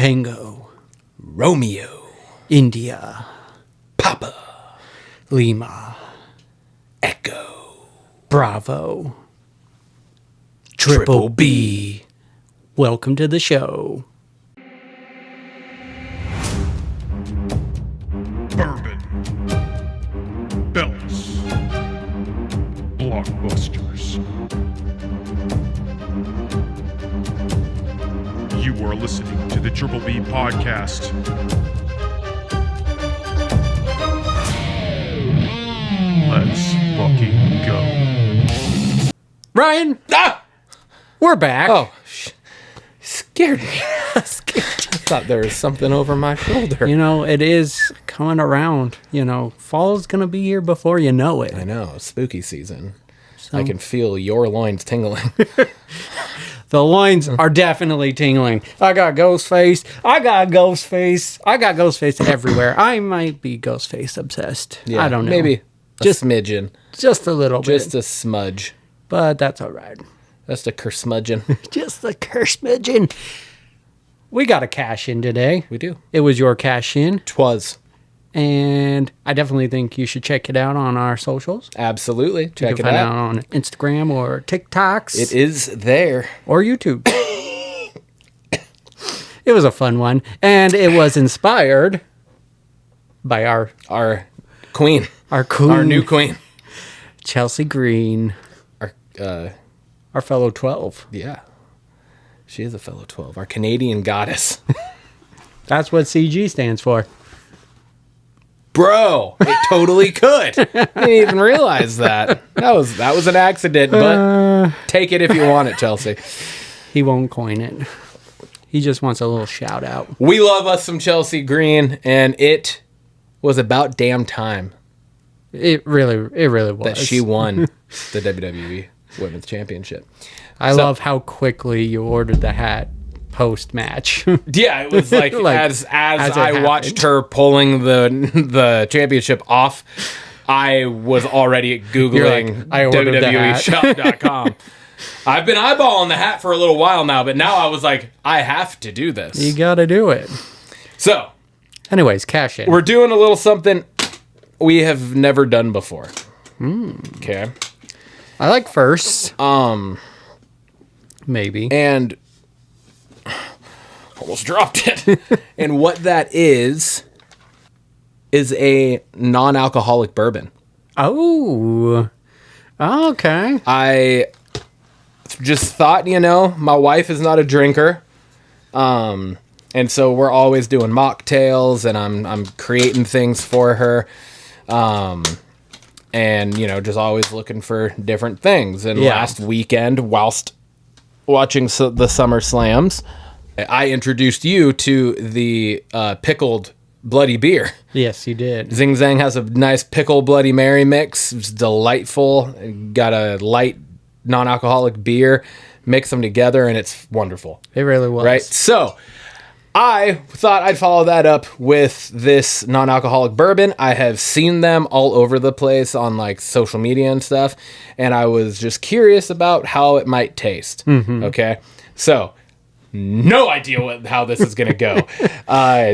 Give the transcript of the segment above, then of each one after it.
Tango, Romeo, India, Papa, Lima, Echo, Bravo, Triple B. Welcome to the show. Bourbon, belts, blockbusters. You are listening to the Triple B podcast. Let's fucking go. Ryan, we're back. Oh, scared me. I thought there was something over my shoulder. You know, it is coming around. You know, fall's going to be here before you know it. I know, spooky season. So, I can feel your loins tingling. the loins are definitely tingling. I got Ghostface. I got Ghostface everywhere. I might be Ghostface obsessed. Yeah, I don't know. Maybe Just a smidgen. Just a little bit. Just a smudge. But that's all right. Just a kersmudgeon. Just the kersmidgeon. We got a cash in today. We do. It was your cash in. 'Twas. And I definitely think you should check it out on our socials. Absolutely. Check You it can find out. out on Instagram or TikToks. It is there. Or YouTube. It was a fun one. And it was inspired by our queen. queen. Our new queen. Chelsea Green. Our fellow 12. Yeah. She is a fellow 12. Our Canadian goddess. That's what CG stands for. Bro, it totally could. I didn't even realize that. That was an accident, but take it if you want it, Chelsea. He won't coin it. He just wants a little shout out. We love us some Chelsea Green, and it was about damn time It really was. that she won the WWE Women's Championship. I love how quickly you ordered the hat post-match. Yeah, it was like, as I watched her pulling the championship off, I was already Googling I ordered the hat. WWEshop.com. I've been eyeballing the hat for a little while now, but now I was like, I have to do this. You gotta do it. So, anyways, cash in. we're doing a little something we have never done before. Okay. I like firsts. Maybe. And almost dropped it. And what that is a non-alcoholic bourbon. Oh. Okay. I just thought, my wife is not a drinker. And so we're always doing mocktails, and I'm creating things for her. And, just always looking for different things. And last weekend, whilst watching the SummerSlams, I introduced you to the pickled bloody beer. Yes, you did. Zing Zang has a nice pickle Bloody Mary mix. It's delightful. Got a light non-alcoholic beer. Mix them together, and it's wonderful. It really was. Right? So I thought I'd follow that up with this non-alcoholic bourbon. I have seen them all over the place on like social media and stuff, and I was just curious about how it might taste. Okay? So no idea how this is going to go.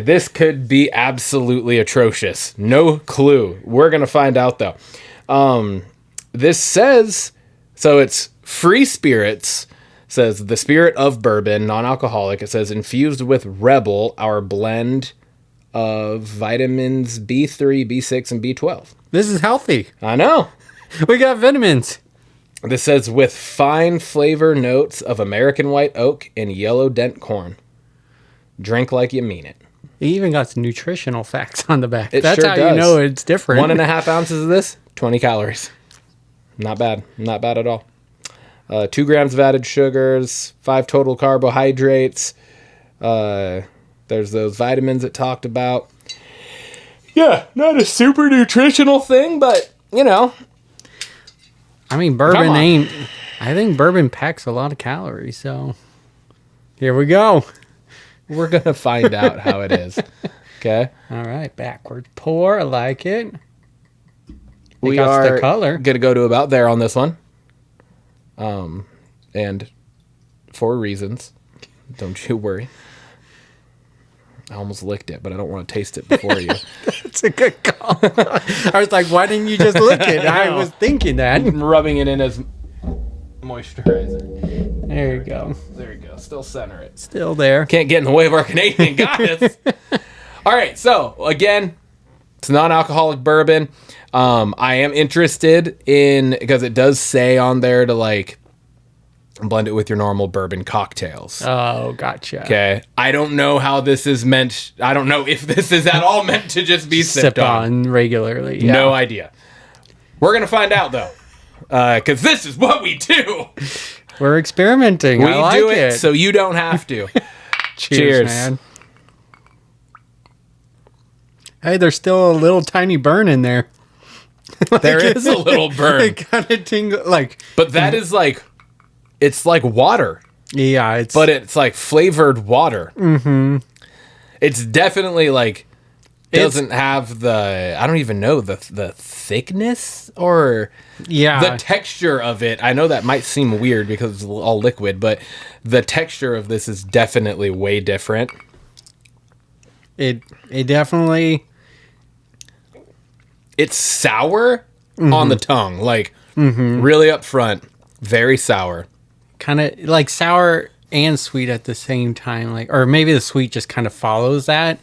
This could be absolutely atrocious. No clue. We're going to find out, though. This says, so it's Free Spirits, says the spirit of bourbon, non-alcoholic. It says infused with Rebel, our blend of vitamins B3, B6, and B12. This is healthy. I know. We got vitamins. This says with fine flavor notes of American white oak and yellow dent corn. Drink like you mean it. It even got some nutritional facts on the back. It That's sure how does. you know it's different. 1.5 ounces of this, 20 calories. Not bad. Not bad at all. 2 grams of added sugars, 5 total carbohydrates. There's those vitamins it talked about. Yeah, not a super nutritional thing, but, I mean, bourbon ain't... I think bourbon packs a lot of calories, so... Here we go. We're going to find out how it is. Okay? All right, backward pour. I like it. We got are the color. going to go to about there on this one. And for reasons. Don't you worry. I almost licked it, but I don't want to taste it before you. It's a good call. I was like, why didn't you just lick it? I was thinking that. I'm rubbing it in as moisturizer. There you go. There you go. Still center it. Still there. Can't get in the way of our Canadian goddess. All right. So, again, it's non-alcoholic bourbon. I am interested in, because it does say on there to like blend it with your normal bourbon cocktails. Oh, gotcha. Okay. I don't know how this is meant. I don't know if this is at all meant to just be sipped on regularly. Yeah. No idea. We're going to find out, though, because this is what we do. We're experimenting. We I like do it so you don't have to. Cheers, man. Hey, there's still a little tiny burn in there. There is a little burn. It kind of tingle, like. But that is like, it's like water. Yeah, but it's like flavored water. Mm-hmm. It's definitely like doesn't have the, I don't even know the thickness or the texture of it. I know that might seem weird because it's all liquid, but the texture of this is definitely way different. It definitely. It's sour on the tongue, like really up front, very sour. Kind of like sour and sweet at the same time, like, or maybe the sweet just kind of follows that,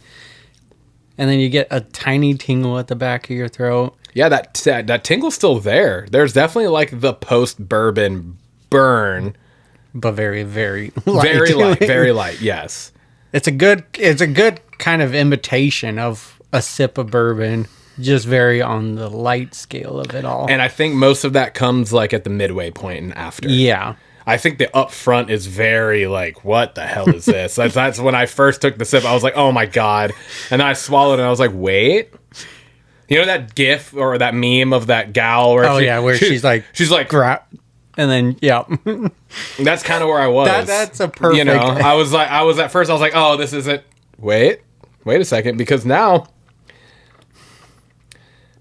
and then you get a tiny tingle at the back of your throat. Yeah, that tingle's still there. There's definitely like the post bourbon burn, but very, very light. Very light, very light. Yes, it's a good kind of imitation of a sip of bourbon. Just very on the light scale of it all. And I think most of that comes like at the midway point and after. Yeah. I think the up front is very like, what the hell is this? That's when I first took the sip. I was like, oh my God. And then I swallowed and I was like, wait. You know that gif or that meme of that gal where she's like and then That's kind of where I was. That's a perfect. You know, I was at first I was like, oh, this isn't. Wait a second, because now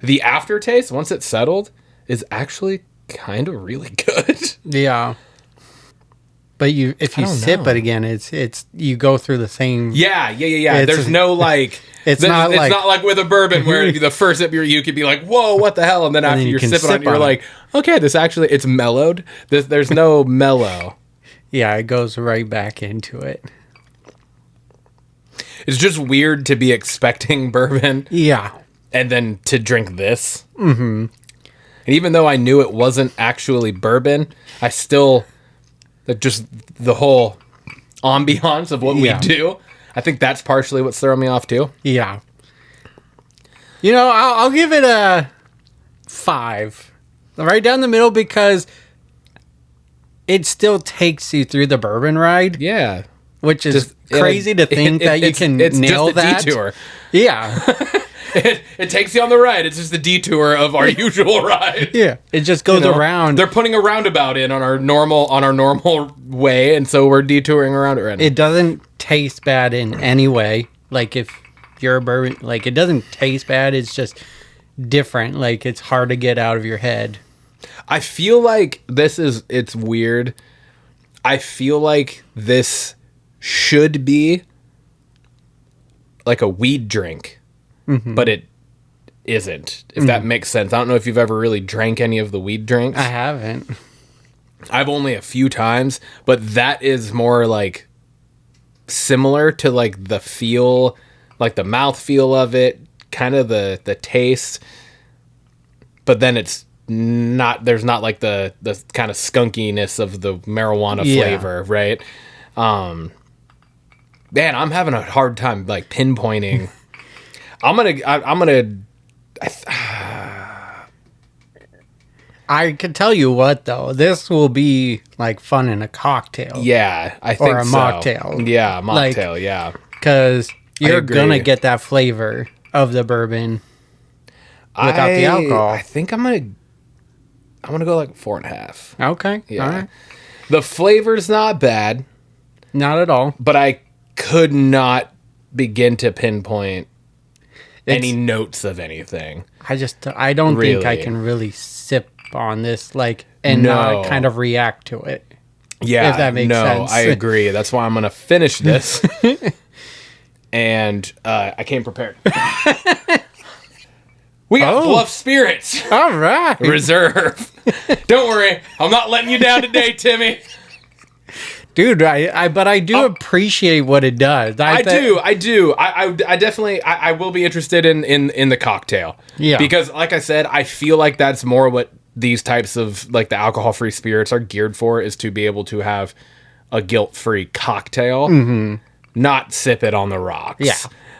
the aftertaste, once it's settled, is actually kind of really good. Yeah. But if you sip it again, it's you go through the same. Yeah. There's no like. It's not like with a bourbon where the first sip you could be like, whoa, what the hell, and then after you're sipping on it, you're like, okay, this actually it's mellowed. There's no mellow. Yeah, it goes right back into it. It's just weird to be expecting bourbon. Yeah. And then to drink this. Mm-hmm. And even though I knew it wasn't actually bourbon, I still, just the whole ambiance of what we do, I think that's partially what's throwing me off too. Yeah. You know, I'll give it a 5. Right down the middle, because it still takes you through the bourbon ride. Yeah. Which is just crazy to think that you can nail that. It's just a detour. Yeah. It takes you on the ride. It's just the detour of our usual ride. Yeah, it just goes around. They're putting a roundabout in on our normal way, and so we're detouring around it right now. It doesn't taste bad in any way. Like if you're a bourbon, like it doesn't taste bad. It's just different. Like it's hard to get out of your head. I feel like it's weird. I feel like this should be like a weed drink. Mm-hmm. But it isn't, if that makes sense. I don't know if you've ever really drank any of the weed drinks. I haven't. I've only a few times, but that is more like similar to like the feel, like the mouth feel of it, kind of the taste. But then it's not, there's not like the kind of skunkiness of the marijuana flavor, right? Man, I'm having a hard time like pinpointing. I can tell you what though, this will be like fun in a cocktail. Yeah, I think or a mocktail. Yeah, mocktail. Like, yeah, because you're gonna get that flavor of the bourbon without the alcohol. I think I'm gonna go like 4.5. Okay. Yeah. All right. The flavor's not bad. Not at all. But I could not begin to pinpoint any notes of anything. I don't think I can really sip on this and not kind of react to it. Yeah, if that makes sense. I agree. That's why I'm gonna finish this and I came prepared. We got Bluff Spirits. All right. Reserve. Don't worry. I'm not letting you down today, Timmy. Dude, but I do appreciate what it does. I do. I definitely, I will be interested in the cocktail. Yeah. Because, like I said, I feel like that's more what these types of, like, the alcohol-free spirits are geared for, is to be able to have a guilt-free cocktail, not sip it on the rocks. Yeah.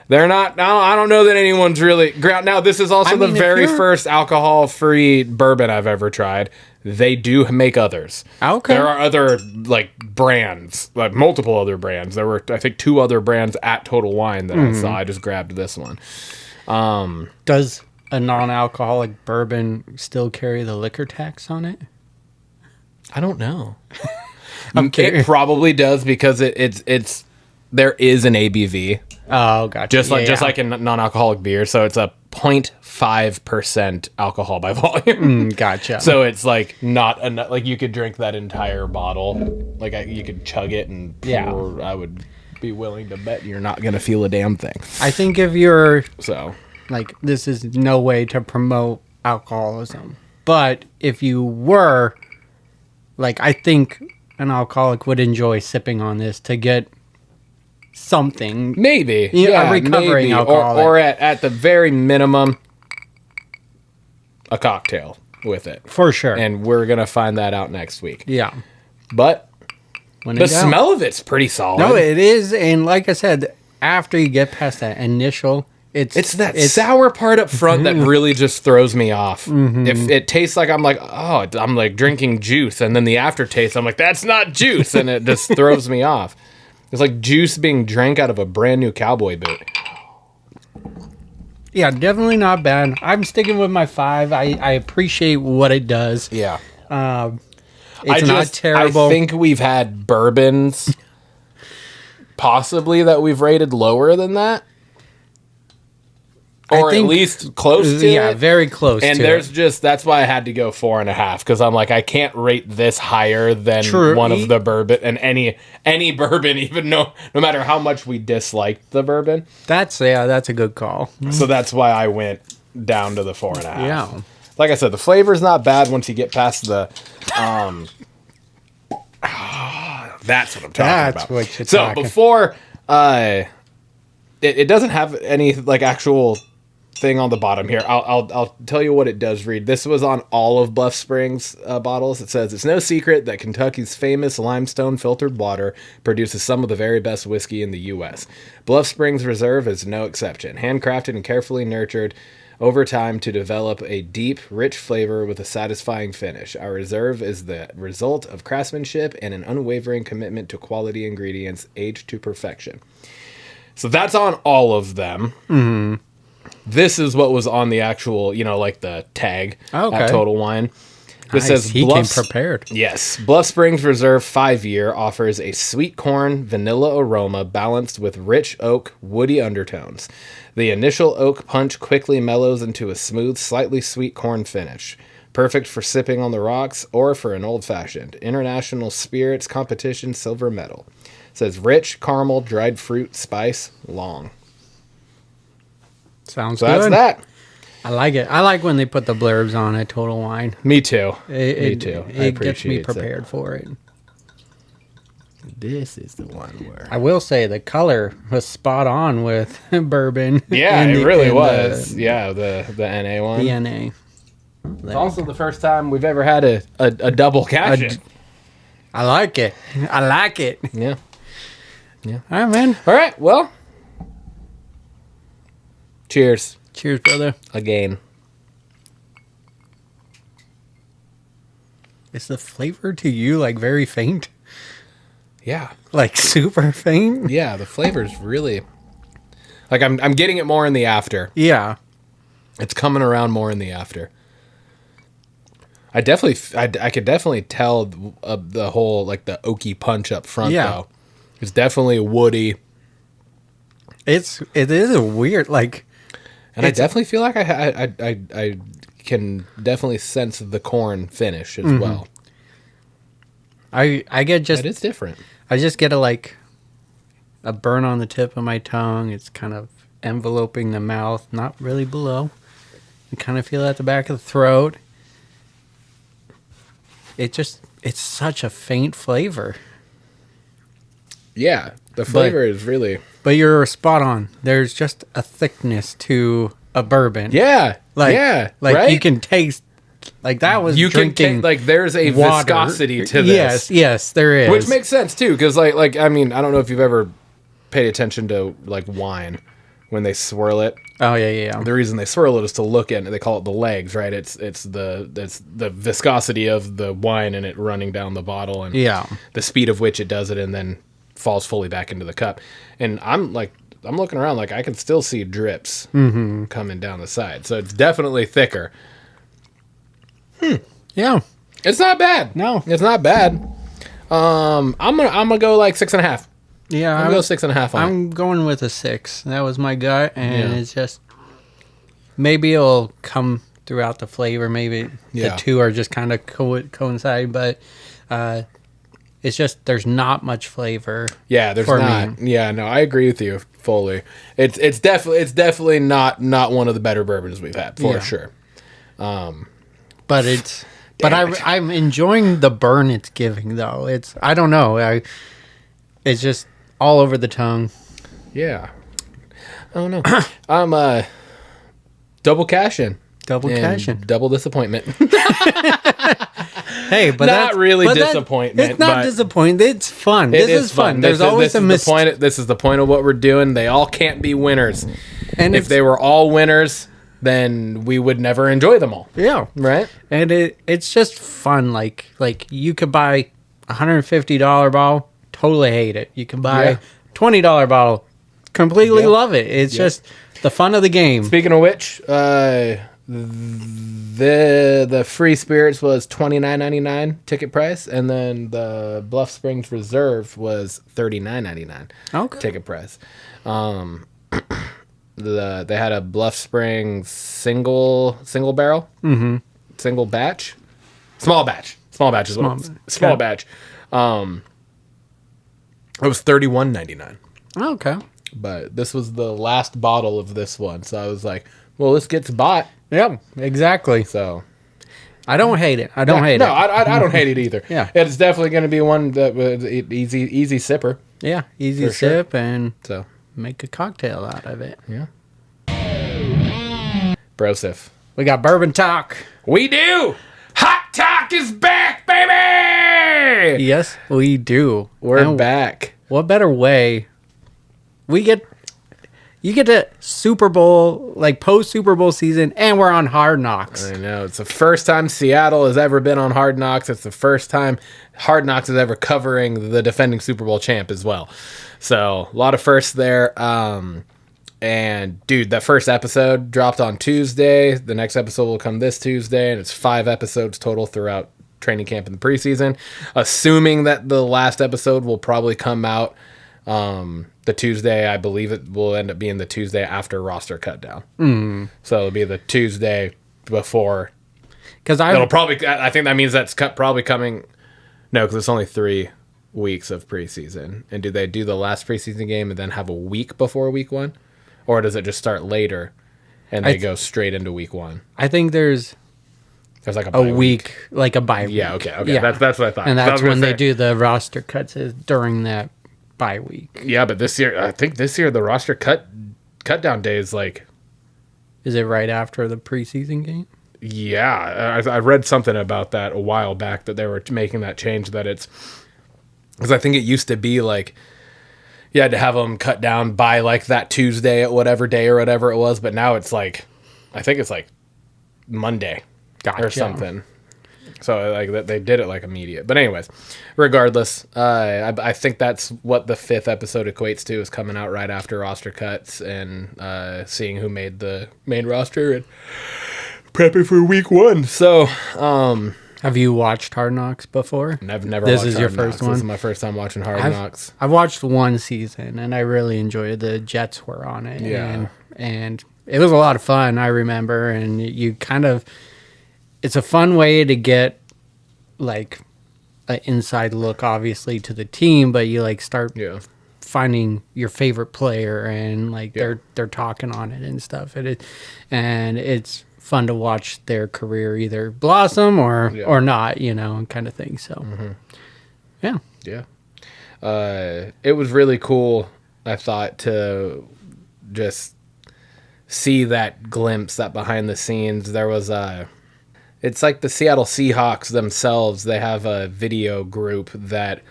They're not, I don't know that anyone's really, now this is also the very first alcohol-free bourbon I've ever tried. They do make others. Okay. There are other, like, brands, like multiple other brands. There were, I think, 2 other brands at Total Wine that I saw. I just grabbed this one. Does a non-alcoholic bourbon still carry the liquor tax on it? I don't know. Okay. It probably does, because it's there is an ABV. Oh, gotcha. Just like in non-alcoholic beer, so it's a 0.5% alcohol by volume. Gotcha. So it's like not enough. Like, you could drink that entire bottle. Like, you could chug it, and I would be willing to bet you're not gonna feel a damn thing. I think if you're So, like, this is no way to promote alcoholism, but if you were, like, I think an alcoholic would enjoy sipping on this to get something. maybe, A recovering alcoholic. or at the very minimum, a cocktail with it, For sure. and we're gonna find that out next week. Yeah. But When the in doubt. smell of it's pretty solid. No, it is. And like I said, after you get past that initial, It's that sour part up front that really just throws me off. If it tastes like I'm like drinking juice, and then the aftertaste, I'm like, that's not juice, and it just throws me off. It's like juice being drank out of a brand new cowboy boot. Yeah, definitely not bad. I'm sticking with my 5. I appreciate what it does. Yeah. It's not terrible. I think we've had bourbons possibly that we've rated lower than that. Or at least close to it. Yeah, very close and to there's it. just, that's why I had to go 4.5, because I'm like, I can't rate this higher than one of the bourbon, and any bourbon, even no matter how much we disliked the bourbon. That's a good call. So that's why I went down to the 4.5. Yeah. Like I said, the flavor's not bad once you get past the that's what I'm talking about. That's what you're so talking. before it doesn't have any, like, actual thing on the bottom here. I'll tell you what it does read. This was on all of Bluff Springs bottles. It says, it's no secret that Kentucky's famous limestone filtered water produces some of the very best whiskey in the U.S. Bluff Springs Reserve is no exception. Handcrafted and carefully nurtured over time to develop a deep, rich flavor with a satisfying finish. Our reserve is the result of craftsmanship and an unwavering commitment to quality ingredients aged to perfection. So that's on all of them. Mm-hmm. This is what was on the actual, like the tag at Total Wine. This says he came prepared. Yes. Bluff Springs Reserve 5-year offers a sweet corn vanilla aroma balanced with rich oak woody undertones. The initial oak punch quickly mellows into a smooth, slightly sweet corn finish. Perfect for sipping on the rocks or for an old-fashioned. International Spirits Competition silver medal. It says rich, caramel, dried fruit, spice, long. Sounds so good. That's that. I like it. I like when they put the blurbs on at Total Wine. Me too. Me too. It gets me prepared for it. This is the one where I will say the color was spot on with bourbon. Yeah, it really was. The NA one. The NA. It's also the first time we've ever had a double cash. I like it. I like it. Yeah. All right, man. All right. Well, cheers. Cheers, brother. Again. Is the flavor to you like very faint? Yeah. Like super faint? Yeah, the flavor's really like I'm getting it more in the after. Yeah. It's coming around more in the after. I could definitely tell the whole, like, the oaky punch up front, though. It's definitely woody. It is a weird, like... And I definitely feel like I can definitely sense the corn finish as well. I get just... But it's different. I just get a, like... a burn on the tip of my tongue. It's kind of enveloping the mouth, not really below. You kind of feel it at the back of the throat. It's such a faint flavor. Yeah, the flavor is really... But you're spot on. There's just a thickness to a bourbon. Yeah, like right? you can taste... Like that was you drinking can like there's a water. viscosity to this. Yes, there is. Which makes sense too, because like I mean, I don't know if you've ever paid attention to like wine when they swirl it. Oh yeah. The reason they swirl it is to look at it. They call it the legs, right? It's the viscosity of the wine and it running down the bottle and the speed of which it does it and then falls fully back into the cup. And I'm looking around like I can still see drips coming down the side. So it's definitely thicker. Yeah. It's not bad. No. It's not bad. I'm gonna go like 6.5. Yeah. I'm gonna go 6.5 on I'm going with a 6. That was my gut, and it's just maybe it'll come throughout the flavor. Maybe the two are just kind of coincide, but it's just there's not much flavor. Yeah, there's not. Me. Yeah, no, I agree with you fully. It's definitely not one of the better bourbons we've had for sure. But I'm enjoying the burn it's giving though. I don't know. It's just all over the tongue. Yeah. I don't know. I'm double cash-in. Double disappointment. Hey, but not really disappointment. It's not disappointing. It's fun. This is fun. There's always a mistake. This is the point of what we're doing. They all can't be winners. And if they were all winners, then we would never enjoy them all. Yeah. Right? And it's just fun. Like you could buy $150 bottle, totally hate it. You can buy $20 bottle, completely love it. It's just the fun of the game. Speaking of which, the free spirits was $29.99 ticket price, and then the Bluff Springs Reserve was $39.99 ticket price. They had a Bluff Springs single barrel, single batch, small batch is small batch. It was $31.99. Okay. But this was the last bottle of this one, so I was like, well, this gets bought. Yeah, exactly. So I don't hate it. I don't hate it. No, I don't hate it either. Yeah. It's definitely going to be one that was easy sipper. Yeah, easy sip and so make a cocktail out of it. Yeah. Brosif. We got Bourbon Talk. We do. Hot Talk is back, baby. Yes, we do. We're back. What better way? You get to Super Bowl, like post Super Bowl season, and we're on Hard Knocks. I know. It's the first time Seattle has ever been on Hard Knocks. It's the first time Hard Knocks is ever covering the defending Super Bowl champ as well. So a lot of firsts there. And dude, that first episode dropped on Tuesday. The next episode will come this Tuesday, and it's 5 episodes total throughout training camp and the preseason. Assuming that the last episode will probably come out the Tuesday, I believe it will end up being the Tuesday after roster cut down. So it'll be the Tuesday before. Because I think that means that's probably coming. No, because it's only 3 weeks of preseason. And do they do the last preseason game and then have a week before week 1? Or does it just start later and they go straight into week 1? I think there's like a week, like a bye week. Yeah, okay. Yeah. That's what I thought. And that's when they do the roster cuts is during that bye week. Yeah, but I think this year the roster cut down day is like... Is it right after the preseason game? Yeah, I read something about that a while back that they were making that change, that it's... Because I think it used to be like... You had to have them cut down by like that Tuesday at whatever day or whatever it was, but now it's like... I think it's like Monday or something. So like they did it like immediate. But anyways, regardless, I think that's what the 5th episode equates to, is coming out right after roster cuts and seeing who made the main roster and prepping for week 1. So, have you watched Hard Knocks before? I've never. This watched is Hard your Knocks. first one. This is my first time watching Hard Knocks. I've watched 1 season and I really enjoyed it. The Jets were on it. Yeah, and it was a lot of fun. I remember, and you kind of. It's a fun way to get like an inside look, obviously, to the team, but you like start finding your favorite player and like they're talking on it and stuff. And it's fun to watch their career either blossom or not, you know, kind of thing. So yeah. It was really cool, I thought, to just see that glimpse, that behind the scenes. There was it's like the Seattle Seahawks themselves. They have a video group that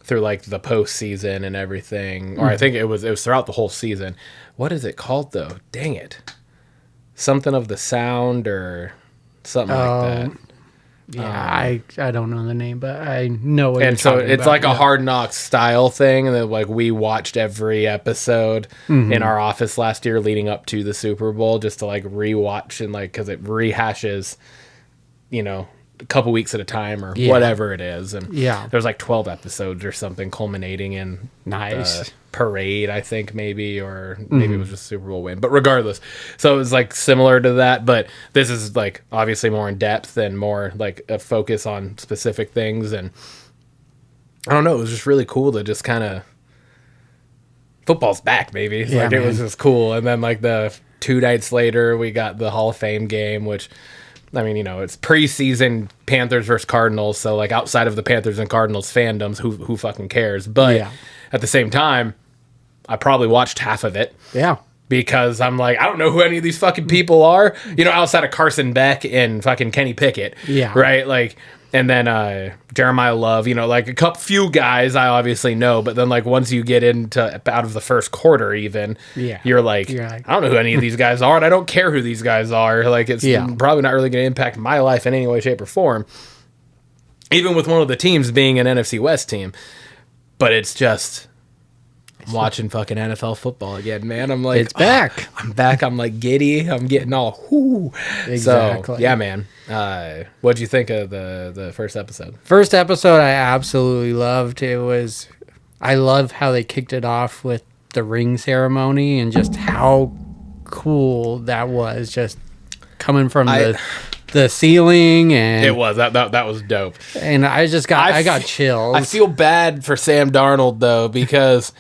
through like the postseason and everything, or I think it was throughout the whole season. What is it called though? Dang it. Something of the sound or something like that. Yeah, I don't know the name, but I know what. And so it's like a Hard Knocks style thing, and then like we watched every episode in our office last year leading up to the Super Bowl just to like rewatch and like because it rehashes, you know, a couple weeks at a time or whatever it is, and there's like 12 episodes or something culminating in parade, I think maybe, or maybe it was just Super Bowl win, but regardless, so it was like similar to that, but this is like obviously more in depth and more like a focus on specific things, and I don't know, it was just really cool to just kind of football's back, baby. Like it was just cool. And then like the 2 nights later we got the Hall of Fame game, which I mean, you know, it's preseason Panthers versus Cardinals, so like outside of the Panthers and Cardinals fandoms, who fucking cares? But at the same time, I probably watched half of it. Yeah. Because I'm like, I don't know who any of these fucking people are, you know, outside of Carson Beck and fucking Kenny Pickett. Yeah. Right? Like, and then Jeremiah Love, you know, like a few guys I obviously know, but then like once you get into out of the first quarter even, you're like, I don't know who any of these guys are, and I don't care who these guys are. Like it's probably not really going to impact my life in any way, shape, or form. Even with one of the teams being an NFC West team. But it's just I'm watching fucking NFL football again, man. I'm like, it's back. I'm back. I'm like giddy. I'm getting all whoo. Exactly. So, yeah, man. What'd you think of the first episode? First episode I absolutely loved. I love how they kicked it off with the ring ceremony and just how cool that was, just coming from the ceiling, and it was that was dope. And I got chills. I feel bad for Sam Darnold though, because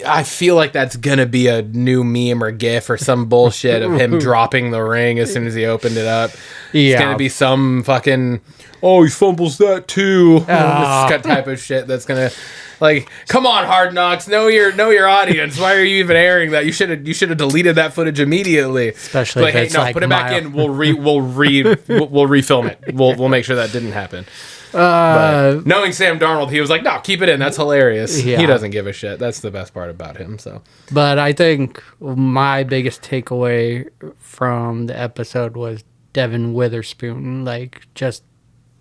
I feel like that's gonna be a new meme or gif or some bullshit of him dropping the ring as soon as he opened it up. It's gonna be some fucking he fumbles that too this type of shit that's gonna, like, come on, Hard Knocks, know your audience. Why are you even airing that? You should have deleted that footage immediately. Especially like, if it's put it back in. We'll refilm it. We'll make sure that didn't happen. But knowing Sam Darnold, he was like, no, keep it in. That's hilarious. Yeah. He doesn't give a shit. That's the best part about him. So, but I think my biggest takeaway from the episode was Devin Witherspoon, like just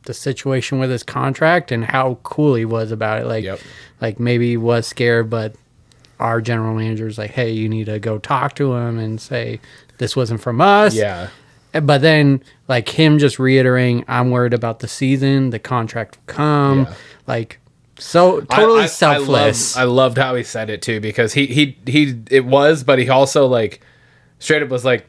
the situation with his contract and how cool he was about it. Like, like maybe he was scared, but our general manager's like, hey, you need to go talk to him and say this wasn't from us. Yeah. But then, like, him just reiterating, I'm worried about the season, the contract will come. Yeah. Like, so totally selfless. I loved how he said it, too, because he it was, but he also, like, straight up was like,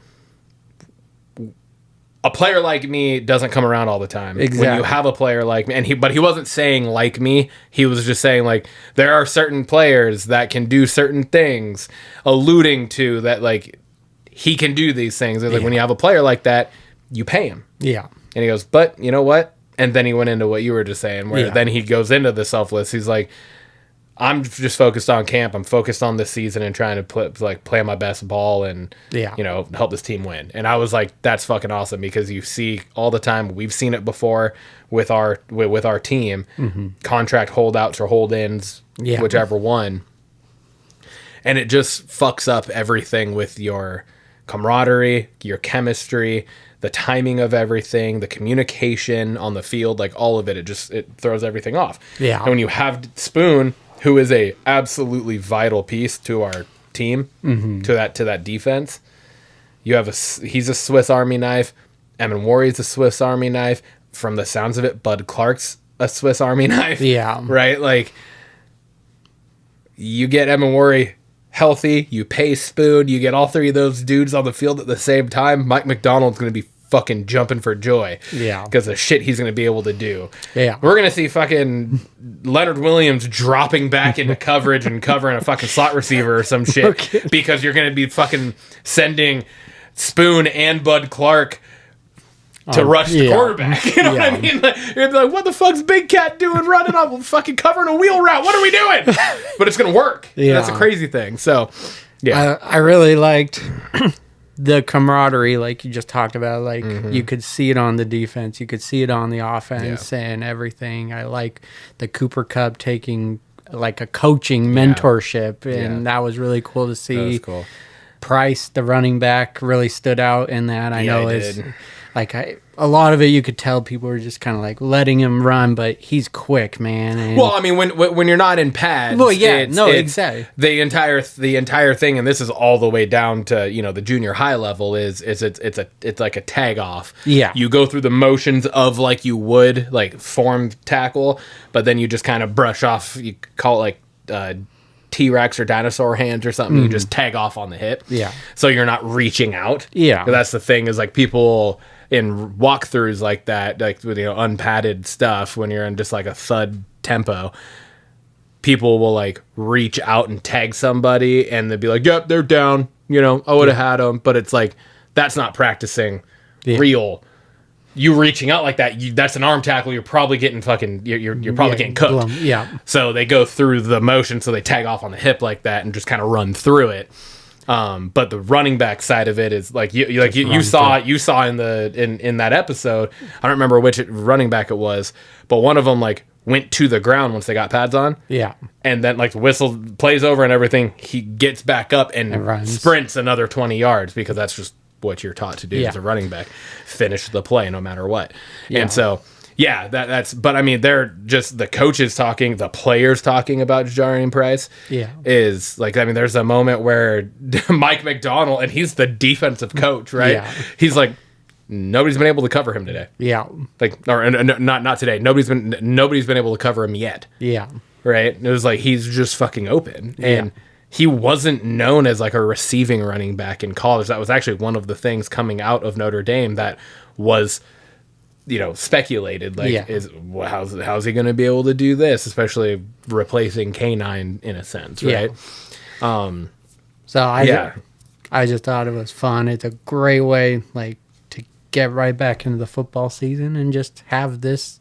a player like me doesn't come around all the time. Exactly. When you have a player like me, but he wasn't saying like me. He was just saying, like, there are certain players that can do certain things, alluding to that, like, he can do these things. Like, when you have a player like that, you pay him. Yeah. And he goes, but you know what? And then he went into what you were just saying, where then he goes into the selfless. He's like, I'm just focused on camp. I'm focused on this season and trying to play my best ball and, you know, help this team win. And I was like, that's fucking awesome, because you see all the time, we've seen it before with our team, contract holdouts or hold-ins, whichever one. And it just fucks up everything with your camaraderie, your chemistry, the timing of everything, the communication on the field, like all of it. It throws everything off. Yeah. And when you have Spoon, who is a absolutely vital piece to our team, to that defense, he's a Swiss Army knife. Emin-Warrior's a Swiss Army knife. From the sounds of it, Bud Clark's a Swiss Army knife. Yeah. Right? Like, you get Emin-Warrior healthy, you pay Spoon, you get all three of those dudes on the field at the same time, Mike McDonald's going to be fucking jumping for joy. Yeah. Because of shit he's going to be able to do. Yeah. We're going to see fucking Leonard Williams dropping back into coverage and covering a fucking slot receiver or some shit. Because you're going to be fucking sending Spoon and Bud Clark to rush the quarterback. You know what I mean? Like, you're gonna be like, what the fuck's Big Cat doing running up fucking covering a wheel route? What are we doing? But it's going to work. Yeah. That's a crazy thing. So, yeah. I really liked the camaraderie, like you just talked about. Like, you could see it on the defense. You could see it on the offense and everything. I like the Cooper Cup taking, like, a coaching mentorship, and that was really cool to see. That was cool. Price, the running back, really stood out in that. I know it's... did. Like, a lot of it, you could tell people were just kind of like letting him run, but he's quick, man. And well, I mean, when you're not in pads, exactly. The entire thing, and this is all the way down to the junior high level it's like a tag off. Yeah, you go through the motions of like you would like form tackle, but then you just kind of brush off. You call it like T-Rex or dinosaur hands or something. You just tag off on the hip. Yeah, so you're not reaching out. Yeah, that's the thing is like people in walkthroughs like that, like with unpadded stuff, when you're in just like a thud tempo, people will like reach out and tag somebody and they'll be like, yep, they're down, I would have had them. But it's like, that's not practicing real. You reaching out like that, that's an arm tackle. You're probably getting fucking, you're probably getting cooked. So they go through the motion, so they tag off on the hip like that and just kind of run through it. But the running back side of it is like you saw in that episode. I don't remember which running back it was, but one of them like went to the ground once they got pads on. Yeah, and then like the whistle plays over and everything. He gets back up and sprints another 20 yards because that's just what you're taught to do as a running back. Finish the play no matter what. Yeah. And so. Yeah, that's. But I mean, they're just the coaches talking, the players talking about Ja'Marr Price. Yeah, is like, I mean, there's a moment where Mike McDonald, and he's the defensive coach, right? Yeah. He's like, nobody's been able to cover him today. Yeah, like, or not today. Nobody's been able to cover him yet. Yeah, right. It was like he's just fucking open, and he wasn't known as like a receiving running back in college. That was actually one of the things coming out of Notre Dame that was. Speculated is how's he going to be able to do this, especially replacing K9 in a sense, right? So I just thought it was fun. It's a great way like to get right back into the football season and just have this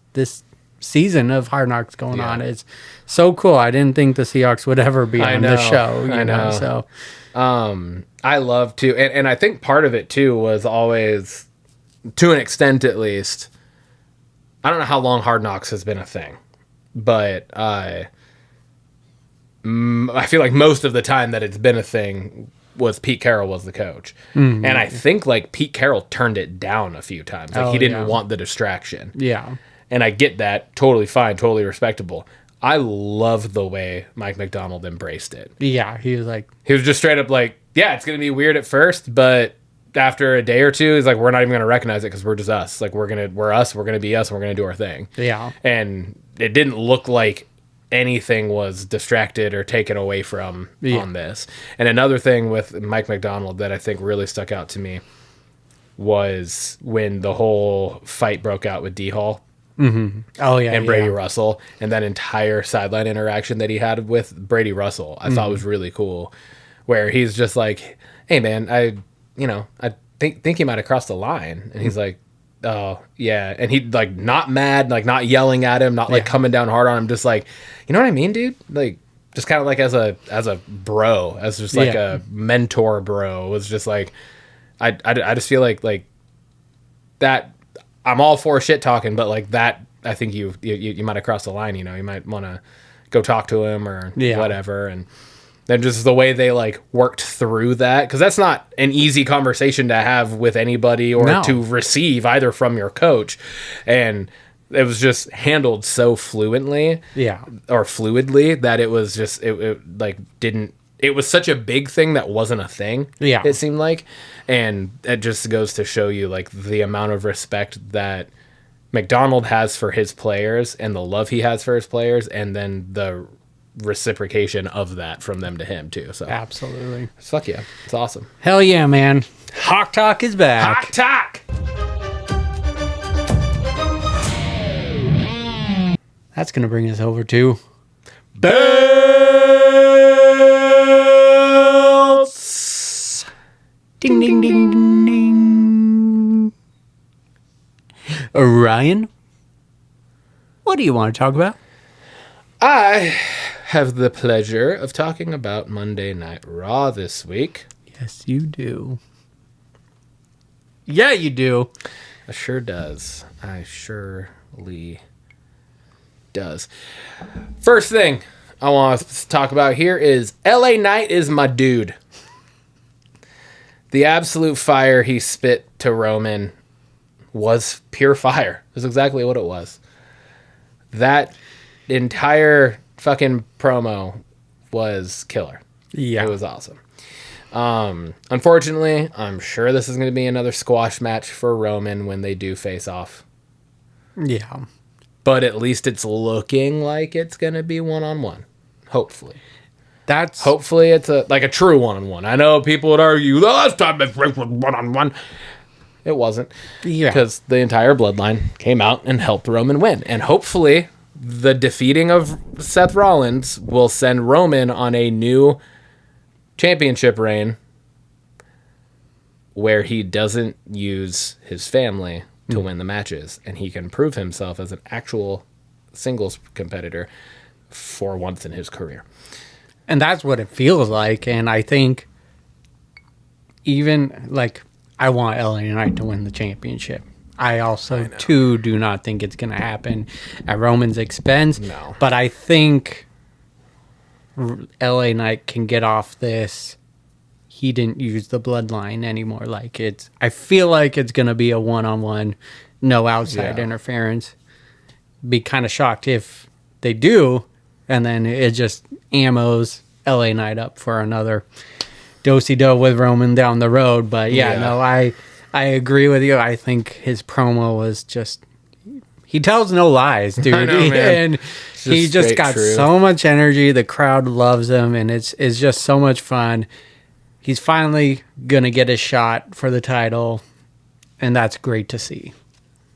season of Hard Knocks going on. It's so cool. I didn't think the Seahawks would ever be on the show. I know. So I love to, and I think part of it too was always, to an extent at least. I don't know how long Hard Knocks has been a thing, but I feel like most of the time that it's been a thing was Pete Carroll was the coach. Mm-hmm. And I think like Pete Carroll turned it down a few times. Like he didn't want the distraction. Yeah. And I get that. Totally fine. Totally respectable. I love the way Mike McDonald embraced it. Yeah. He was just straight up like, yeah, it's going to be weird at first, but after a day or two, he's like, we're not even going to recognize it because we're just us. Like we're us, we're going to be us, and we're going to do our thing. Yeah. And it didn't look like anything was distracted or taken away from on this. And another thing with Mike McDonald that I think really stuck out to me was when the whole fight broke out with D Hall. Mm-hmm. Oh yeah, and Brady Russell, and that entire sideline interaction that he had with Brady Russell, I thought was really cool. Where he's just like, "Hey man, I think he might have crossed the line," and he's like, "Oh yeah," and he like not mad, like not yelling at him, not like coming down hard on him, just like, you know what I mean, dude? Like just kind of like as a bro, as just like a mentor bro. It was just like, I just feel like that. I'm all for shit talking, but like that, I think you might have crossed the line. You might want to go talk to him or whatever. And then just the way they like worked through that, because that's not an easy conversation to have with anybody or to receive either from your coach. And it was just handled so fluently, or fluidly, that it was just it like didn't. It was such a big thing that wasn't a thing. Yeah, it seemed like, and it just goes to show you like the amount of respect that McDonald has for his players and the love he has for his players, and then the reciprocation of that from them to him too. So absolutely, fuck yeah, it's awesome. Hell yeah, man! Hawk Talk is back. Hawk Talk. That's going to bring us over to belts. ding, ding, ding, ding, ding. Ryan, what do you want to talk about? I have the pleasure of talking about Monday Night Raw this week. Yes, you do. Yeah, you do. I sure does. I surely does. First thing I want to talk about here is LA Knight is my dude. The absolute fire he spit to Roman was pure fire. That's exactly what it was. That entire fucking promo was killer. Yeah. It was awesome. Unfortunately, I'm sure this is going to be another squash match for Roman when they do face off. Yeah. But at least it's looking like it's going to be one-on-one. Hopefully. Hopefully it's a true one-on-one. I know people would argue, the last time it was one-on-one. It wasn't. Yeah. Because the entire bloodline came out and helped Roman win. And hopefully the defeating of Seth Rollins will send Roman on a new championship reign where he doesn't use his family to win the matches, and he can prove himself as an actual singles competitor for once in his career. And that's what it feels like. And I think even I want LA Knight to win the championship. I also too do not think it's going to happen at Roman's expense. No. But I think LA Knight can get off this. He didn't use the bloodline anymore. I feel like it's going to be a one-on-one, no outside interference. Be kind of shocked if they do, and then it just ammos LA Knight up for another do-si-do with Roman down the road. But I agree with you. I think his promo was just, he tells no lies, dude. I know, man. And he just got so much energy. The crowd loves him, and it's just so much fun. He's finally going to get a shot for the title, and that's great to see.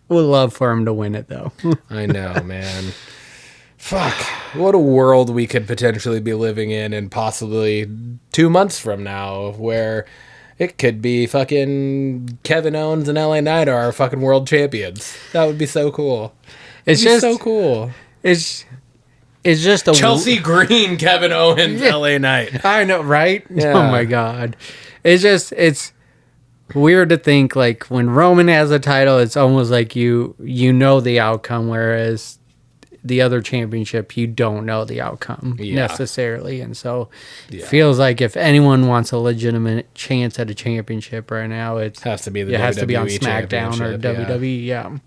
Would love for him to win it, though. I know, man. Fuck. What a world we could potentially be living in possibly 2 months from now, where it could be fucking Kevin Owens and LA Knight are our fucking world champions. That would be so cool. It's just so cool. It's just a Chelsea Green, Kevin Owens, LA Knight. I know, right? Yeah. Oh my god. It's weird to think when Roman has a title, it's almost like you know the outcome, whereas the other championship you don't know the outcome necessarily. And so it feels like if anyone wants a legitimate chance at a championship right now, it has to be it has to be on SmackDown or WWE. Yeah.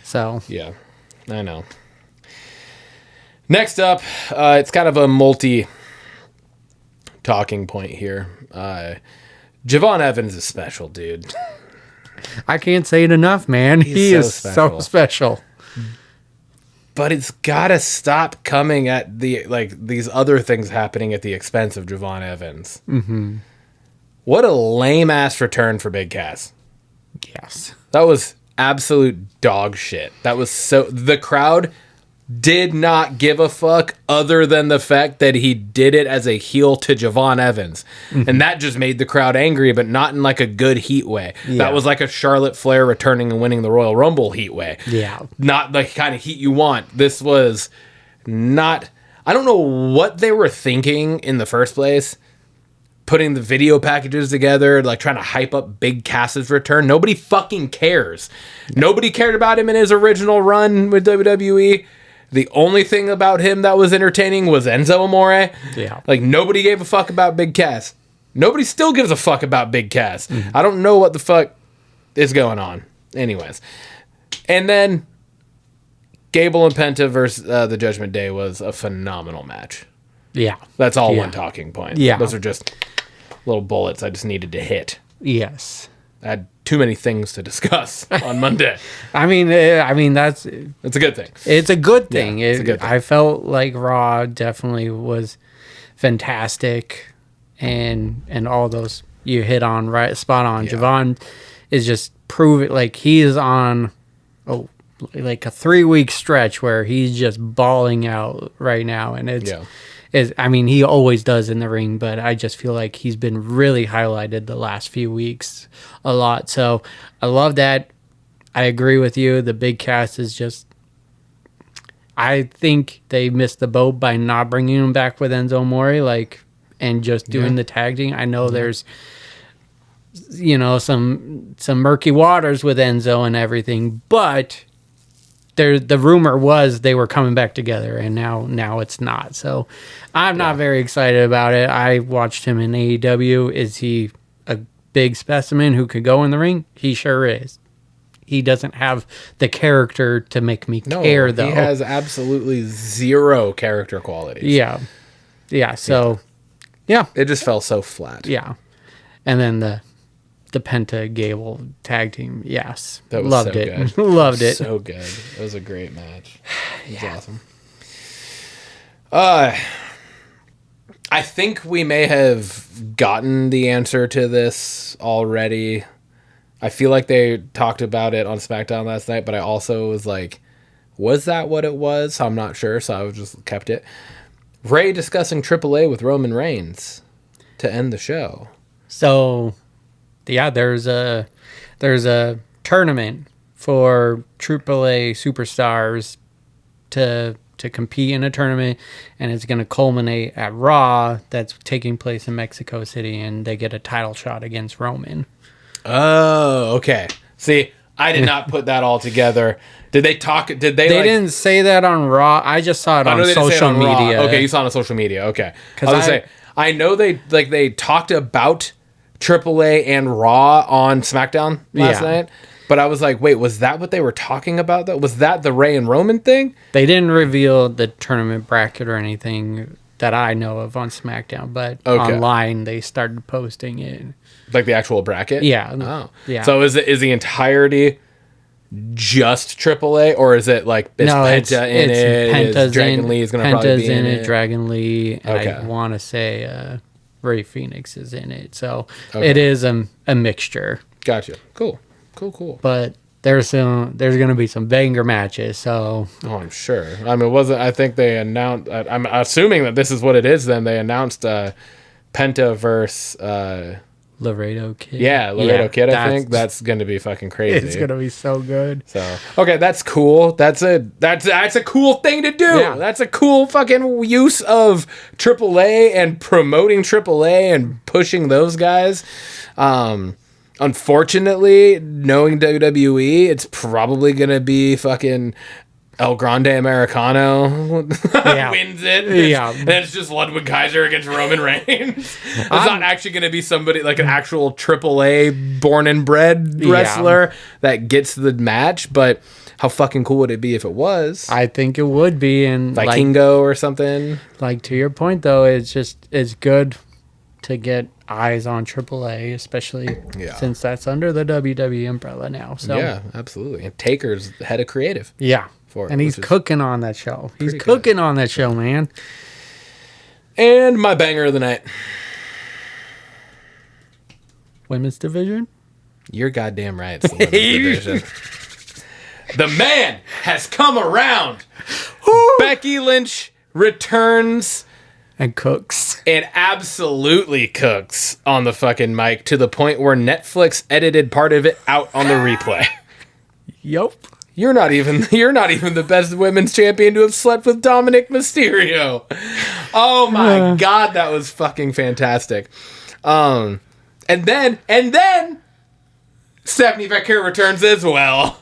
So yeah, I know. Next up, it's kind of a multi-talking point here. Javon Evans is special, dude. I can't say it enough, man. He is so special. But it's gotta stop coming at these other things happening at the expense of Javon Evans. Mm-hmm. What a lame ass return for Big Cass. Yes, that was absolute dog shit. That was the crowd did not give a fuck other than the fact that he did it as a heel to Javon Evans. Mm-hmm. And that just made the crowd angry, but not in a good heat way. Yeah. That was like a Charlotte Flair returning and winning the Royal Rumble heat way. Yeah. Not the kind of heat you want. This was not... I don't know what they were thinking in the first place. Putting the video packages together, trying to hype up Big Cass's return. Nobody fucking cares. Nobody cared about him in his original run with WWE. The only thing about him that was entertaining was Enzo Amore. Yeah. Nobody gave a fuck about Big Cass. Nobody still gives a fuck about Big Cass. Mm-hmm. I don't know what the fuck is going on. Anyways. And then Gable and Penta versus the Judgment Day was a phenomenal match. Yeah. That's all one talking point. Yeah. Those are just little bullets I just needed to hit. Yes. I had too many things to discuss on Monday. I mean, it's a good thing. It's a good thing. Yeah, it's a good thing. I felt like Raw definitely was fantastic, and all those you hit on spot on. Yeah. Javon is just he is on like a 3-week stretch where he's just balling out right now, and I mean, he always does in the ring, but I just feel like he's been really highlighted the last few weeks a lot. So I love that. I agree with you. The big cast is just, I think they missed the boat by not bringing him back with Enzo Amore, and just doing the tag team. I know there's, some murky waters with Enzo and everything, but the rumor was they were coming back together, and now it's not. So I'm not very excited about it. I watched him in AEW. Is he a big specimen who could go in the ring? He sure is. He doesn't have the character to make me care, though. He has absolutely zero character qualities. Yeah. So, yeah. It just fell so flat. Yeah. And then the Penta Gable tag team. Yes. That was loved so it. good. Loved it. So good. It was a great match. It was awesome. I think we may have gotten the answer to this already. I feel like they talked about it on SmackDown last night, but I also was like, was that what it was? I'm not sure, so I just kept it. Ray discussing AAA with Roman Reigns to end the show. So, yeah, there's a tournament for AAA superstars to compete in a tournament, and it's going to culminate at Raw that's taking place in Mexico City, and they get a title shot against Roman. Oh, okay. See, I did not put that all together. Did they talk? They didn't say that on Raw. I just saw it on social media. Okay, you saw it on social media. Okay. I know they talked about AAA and Raw on SmackDown last night. But I was like, wait, was that what they were talking about, though? Was that the Ray and Roman thing? They didn't reveal the tournament bracket or anything that I know of on SmackDown, but online they started posting it. Like the actual bracket? Yeah. Oh. Yeah. So is the entirety just AAA, or is it like Penta in it? Penta's Dragon Lee is going to probably be in it? Dragon Lee, and I want to say Ray Phoenix is in it. So it is a mixture. Gotcha. Cool. But there's going to be some banger matches. So I'm sure. I mean, I think they announced. I'm assuming that this is what it is. Then they announced Penta versus Laredo Kid. Yeah, Laredo Kid. I think that's going to be fucking crazy. It's going to be so good. So okay, that's cool. That's a cool thing to do. Yeah. That's a cool fucking use of AAA and promoting AAA and pushing those guys. Unfortunately, knowing WWE, it's probably going to be fucking El Grande Americano wins it. Yeah. And it's just Ludwig Kaiser against Roman Reigns. It's not actually going to be somebody like an actual AAA born and bred wrestler that gets the match, but how fucking cool would it be if it was? I think it would be. And Vikingo or something. Like, to your point, though, it's good to get eyes on AAA, especially since that's under the WWE umbrella now. So yeah, absolutely. And Taker's the head of creative. Yeah. And he's cooking on that show. He's cooking on that show, man. And my banger of the night. Women's division? You're goddamn right. It's the women's division. The man has come around. Becky Lynch returns. And cooks. And absolutely cooks on the fucking mic to the point where Netflix edited part of it out on the replay. Yup. You're not even the best women's champion to have slept with Dominic Mysterio. Oh my god, that was fucking fantastic. And then Stephanie Becker returns as well.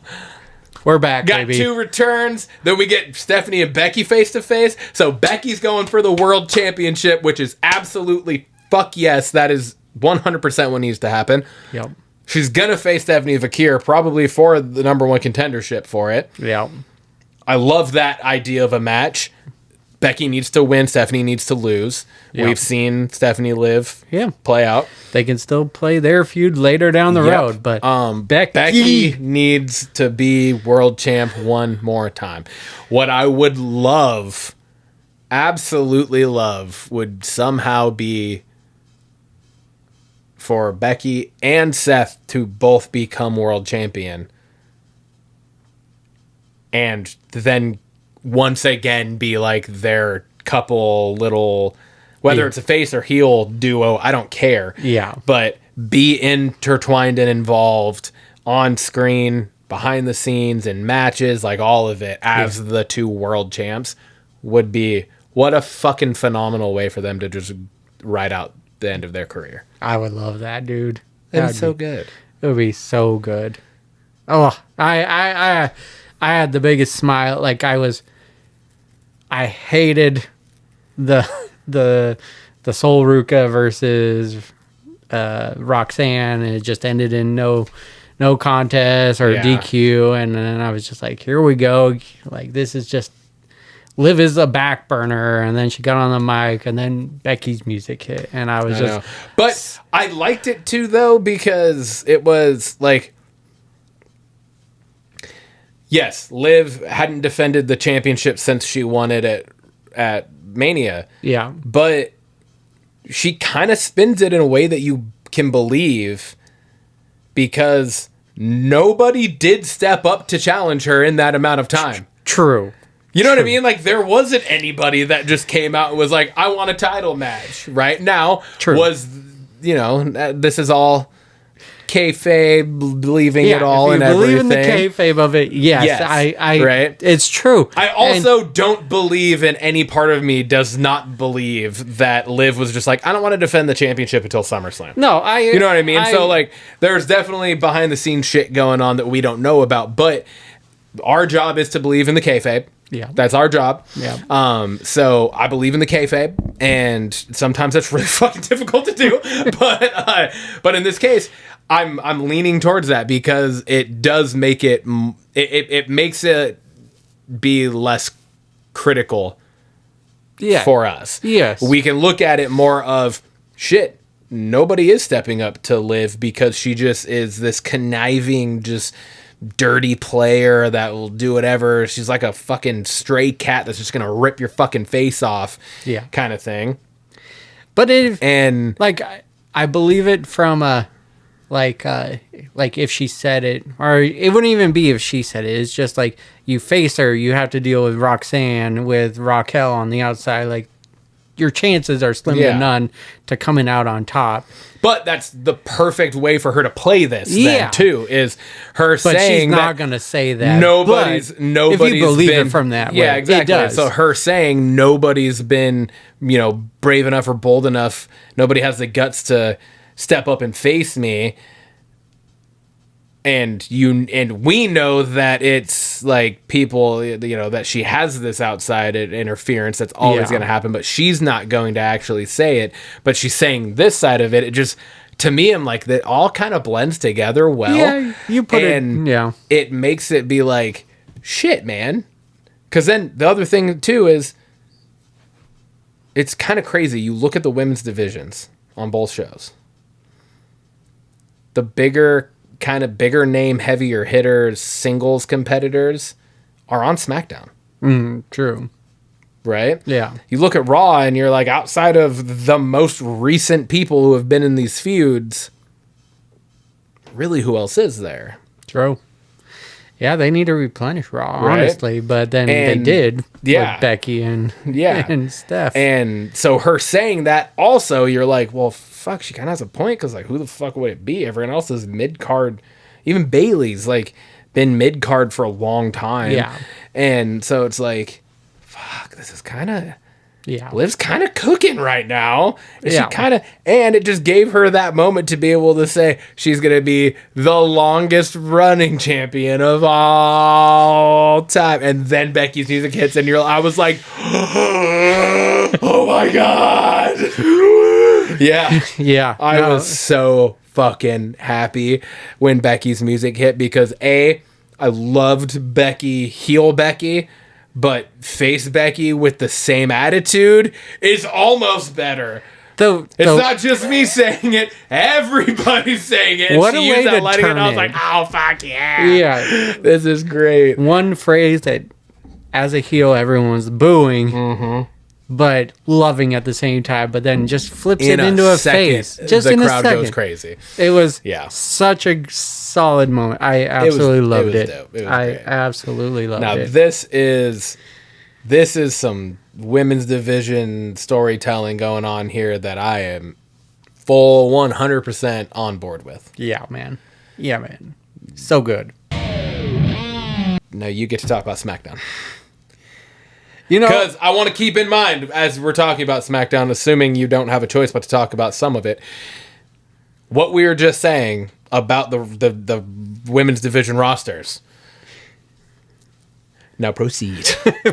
We're back, Got baby. 2 returns. Then we get Stephanie and Becky face to face. So Becky's going for the world championship, which is absolutely fuck yes. That is 100% what needs to happen. Yep. She's gonna face Stephanie Vakir probably for the number 1 contendership for it. Yep. I love that idea of a match. Becky needs to win. Stephanie needs to lose. Yep. We've seen Stephanie play out. They can still play their feud later down the road, but Becky needs to be world champ one more time. What I would love, absolutely love, would somehow be for Becky and Seth to both become world champion and then once again be like their couple little, whether it's a face or heel duo, I don't care. Yeah. But be intertwined and involved on screen, behind the scenes, in matches, like all of it as the two world champs would be, what a fucking phenomenal way for them to just ride out the end of their career. I would love that, dude. That'd be so good. It would be so good. Oh, I had the biggest smile. Like I hated the Sol Ruca versus Roxanne, and it just ended in no contest or DQ, and then I was just like, here we go. Like, this is just, Liv is a back burner, and then she got on the mic, and then Becky's music hit, and I was just... But I liked it too, though, because it was like... Yes, Liv hadn't defended the championship since she won it at Mania. Yeah. But she kind of spins it in a way that you can believe, because nobody did step up to challenge her in that amount of time. True. You know what I mean? Like, there wasn't anybody that just came out and was like, I want a title match right now. Was, this is all kayfabe, believing it all and everything. Believe in the kayfabe of it. Yes. Right? It's true. I also don't believe, in any part of me does not believe that Liv was just like, I don't want to defend the championship until SummerSlam. No, you know what I mean? So, like, there's definitely behind the scenes shit going on that we don't know about, but our job is to believe in the kayfabe. Yeah. That's our job. Yeah. So I believe in the kayfabe, and sometimes that's really fucking difficult to do. But in this case, I'm leaning towards that, because it does make it makes it be less critical for us. Yes. We can look at it more of, shit, nobody is stepping up to Liv, because she just is this conniving, just dirty player that will do whatever. She's like a fucking stray cat that's just gonna rip your fucking face off, kind of thing. But I believe it from a like if she said it, or it wouldn't even be if she said it. It's just like, you face her, you have to deal with Roxanne, with Raquel on the outside. Like, your chances are slim to none to coming out on top. But that's the perfect way for her to play this, then, too, is her saying that... But she's not going to say that. Nobody's if you believe it from that way, yeah, exactly. It does. So her saying nobody's been, brave enough or bold enough, nobody has the guts to step up and face me, and we know that it's like people, that she has this outside interference that's always going to happen, but she's not going to actually say it, but she's saying this side of it. It just, to me, I'm like, that all kind of blends together well. Yeah, you put it makes it be like, shit, man. Because then the other thing too is, it's kind of crazy. You look at the women's divisions on both shows. The bigger name, heavier hitters, singles competitors are on SmackDown. True. Right? Yeah. You look at Raw and you're like, outside of the most recent people who have been in these feuds, really, who else is there? True. Yeah, they need to replenish Raw, honestly, but then they did with Becky and Steph. And so her saying that also, you're like, well, fuck, she kind of has a point, because, like, who the fuck would it be? Everyone else is mid-card. Even Bayley's, like, been mid-card for a long time. Yeah. And so it's like, fuck, this is kind of... Yeah. Liv's kind of cooking right now. And she kind of... And it just gave her that moment to be able to say she's going to be the longest running champion of all time. And then Becky's music hits, and I was like, oh my God. Yeah. Yeah. I was so fucking happy when Becky's music hit, because I loved Becky, heel Becky, but face Becky with the same attitude is almost better. It's not just me saying it; everybody's saying it. What a way to turn it! I was like, "Oh fuck yeah! Yeah, this is great." One phrase that, as a heel, everyone was booing, but loving at the same time. But then just flips it into a face. Just the in a crowd second. goes crazy. It was such a solid moment. I absolutely loved it. Dope. It was I great. absolutely loved now, it. this is some women's division storytelling going on here that I am full 100% on board with. Yeah, man. So good. Now you get to talk about SmackDown. You know, Because I want to keep in mind, as we're talking about SmackDown, assuming you don't have a choice but to talk about some of it, what we were just saying about the women's division rosters. Now proceed.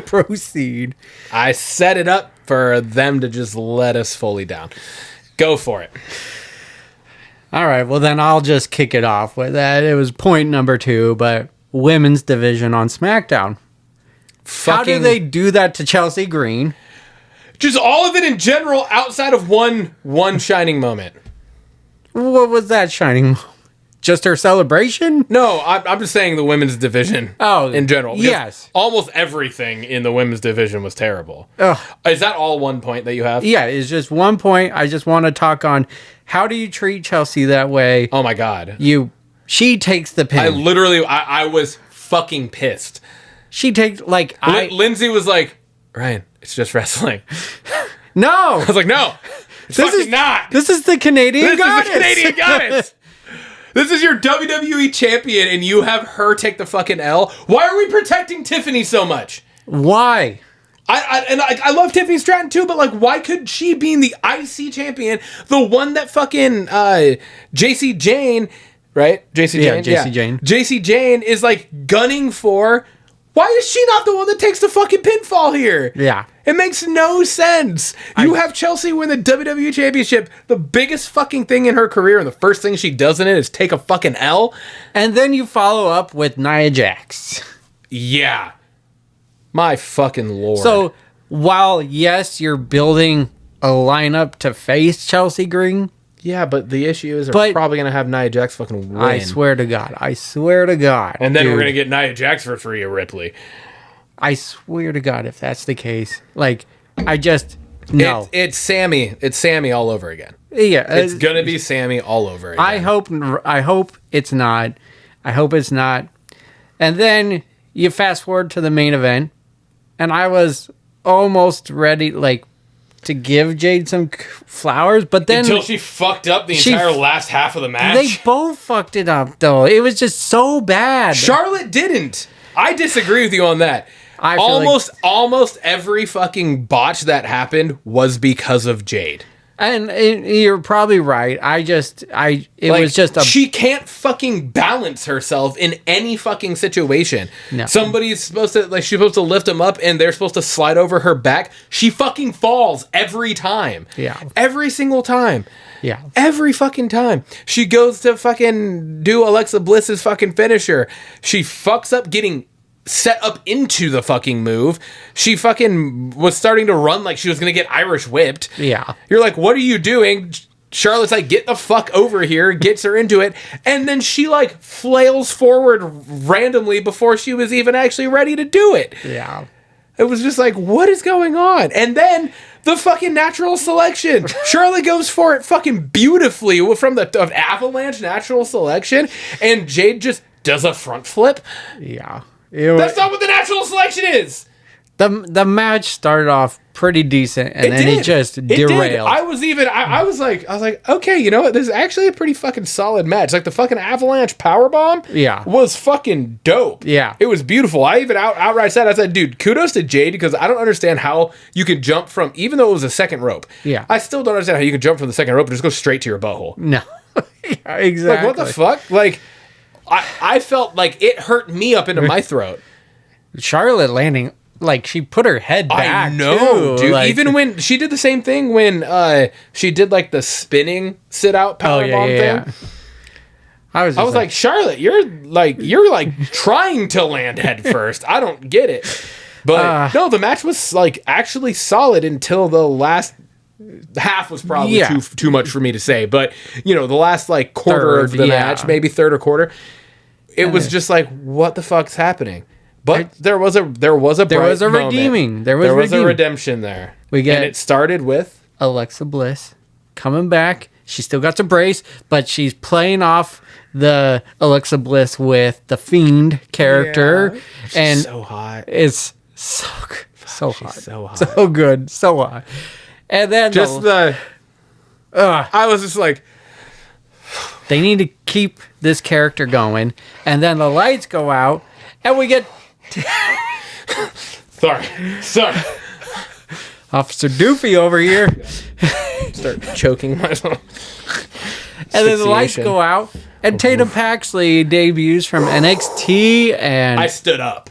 proceed. I set it up for them to just let us fully down. Go for it. All right, well then I'll just kick it off with that. It was point number 2, but women's division on SmackDown. How do they do that to Chelsea Green? Just all of it in general, outside of one shining moment. What was that shining moment? Just her celebration? No, I'm just saying the women's division. In general. Yes. Almost everything in the women's division was terrible. Ugh. Is that all one point that you have? Yeah, it's just one point. I just want to talk on how do you treat Chelsea that way? Oh my God. She takes the pin. I was fucking pissed. She takes, Lindsay was like, Ryan, it's just wrestling. No! I was like, no, it's not. This is the Canadian goddess. This is the Canadian goddess. This is your WWE champion, and you have her take the fucking L. Why are we protecting Tiffany so much? Why? I love Tiffany Stratton too, but like, why could she, being the IC champion, the one that fucking JC Jane, right? JC Jane, Jane. JC Jane is like gunning for. Why is she not the one that takes the fucking pinfall here? Yeah. It makes no sense. You have Chelsea win the WWE Championship, the biggest fucking thing in her career, and the first thing she does in it is take a fucking L. And then you follow up with Nia Jax. Yeah. My fucking lord. So, while, yes, you're building a lineup to face Chelsea Green. Yeah, but the issue is they're probably going to have Nia Jax fucking win. I swear to God. And then we're going to get Nia Jax for free at Ripley. I swear to God, if that's the case. Like, I just... No. It's Sammy. It's Sammy all over again. Yeah. It's going to be Sammy all over again. I hope it's not. I hope it's not. And then you fast forward to the main event, and I was almost ready, to give Jade some flowers, but then... Until she fucked up the entire last half of the match. They both fucked it up, though. It was just so bad. Charlotte didn't. I disagree with you on that. Almost every fucking botch that happened was because of Jade. And you're probably right. It was just a... She can't fucking balance herself in any fucking situation. No. Somebody's supposed to, she's supposed to lift him up and they're supposed to slide over her back. She fucking falls every time. Yeah. Every single time. Yeah. Every fucking time. She goes to fucking do Alexa Bliss's fucking finisher. She fucks up getting set up into the fucking move. She fucking was starting to run like she was gonna get Irish whipped. Yeah. You're like, what are you doing? Charlotte's like, get the fuck over here, gets her into it, and then she flails forward randomly before she was even actually ready to do it. Yeah. It was just like, what is going on? And then the fucking natural selection. Charlotte goes for it fucking beautifully from the avalanche natural selection, and Jade just does a front flip. Yeah. That's not what the natural selection is. The match started off pretty decent, and it just derailed. I was like, okay, you know what? This is actually a pretty fucking solid match. Like the fucking avalanche powerbomb, was fucking dope. Yeah, it was beautiful. I even outright said, I said, dude, kudos to Jade, because I don't understand how you could jump from, even though it was a second rope. Yeah, I still don't understand how you could jump from the second rope and just go straight to your butthole. No, yeah, exactly. Like what the fuck? Like, I felt like it hurt me up into my throat. Charlotte landing, she put her head back. I know, too. dude. Even when she did the same thing when she did the spinning sit out powerbomb thing. I was like, Charlotte, you're trying to land head first. I don't get it. But no, the match was actually solid until the last half was probably too much for me to say. But the last quarter of the match, maybe third or quarter, it was just what the fuck's happening? But there was a redeeming. There was a redemption there. And it started with Alexa Bliss coming back. She still got the brace, but she's playing off the Alexa Bliss with the Fiend character. Yeah, and so hot. It's so good. So hot. So hot. So good. So hot. And then I was just like, they need to keep this character going. And then the lights go out and we get sorry. Officer Doofy over here. Start choking myself. And then the lights go out, and Tatum Paxley debuts from NXT, and I stood up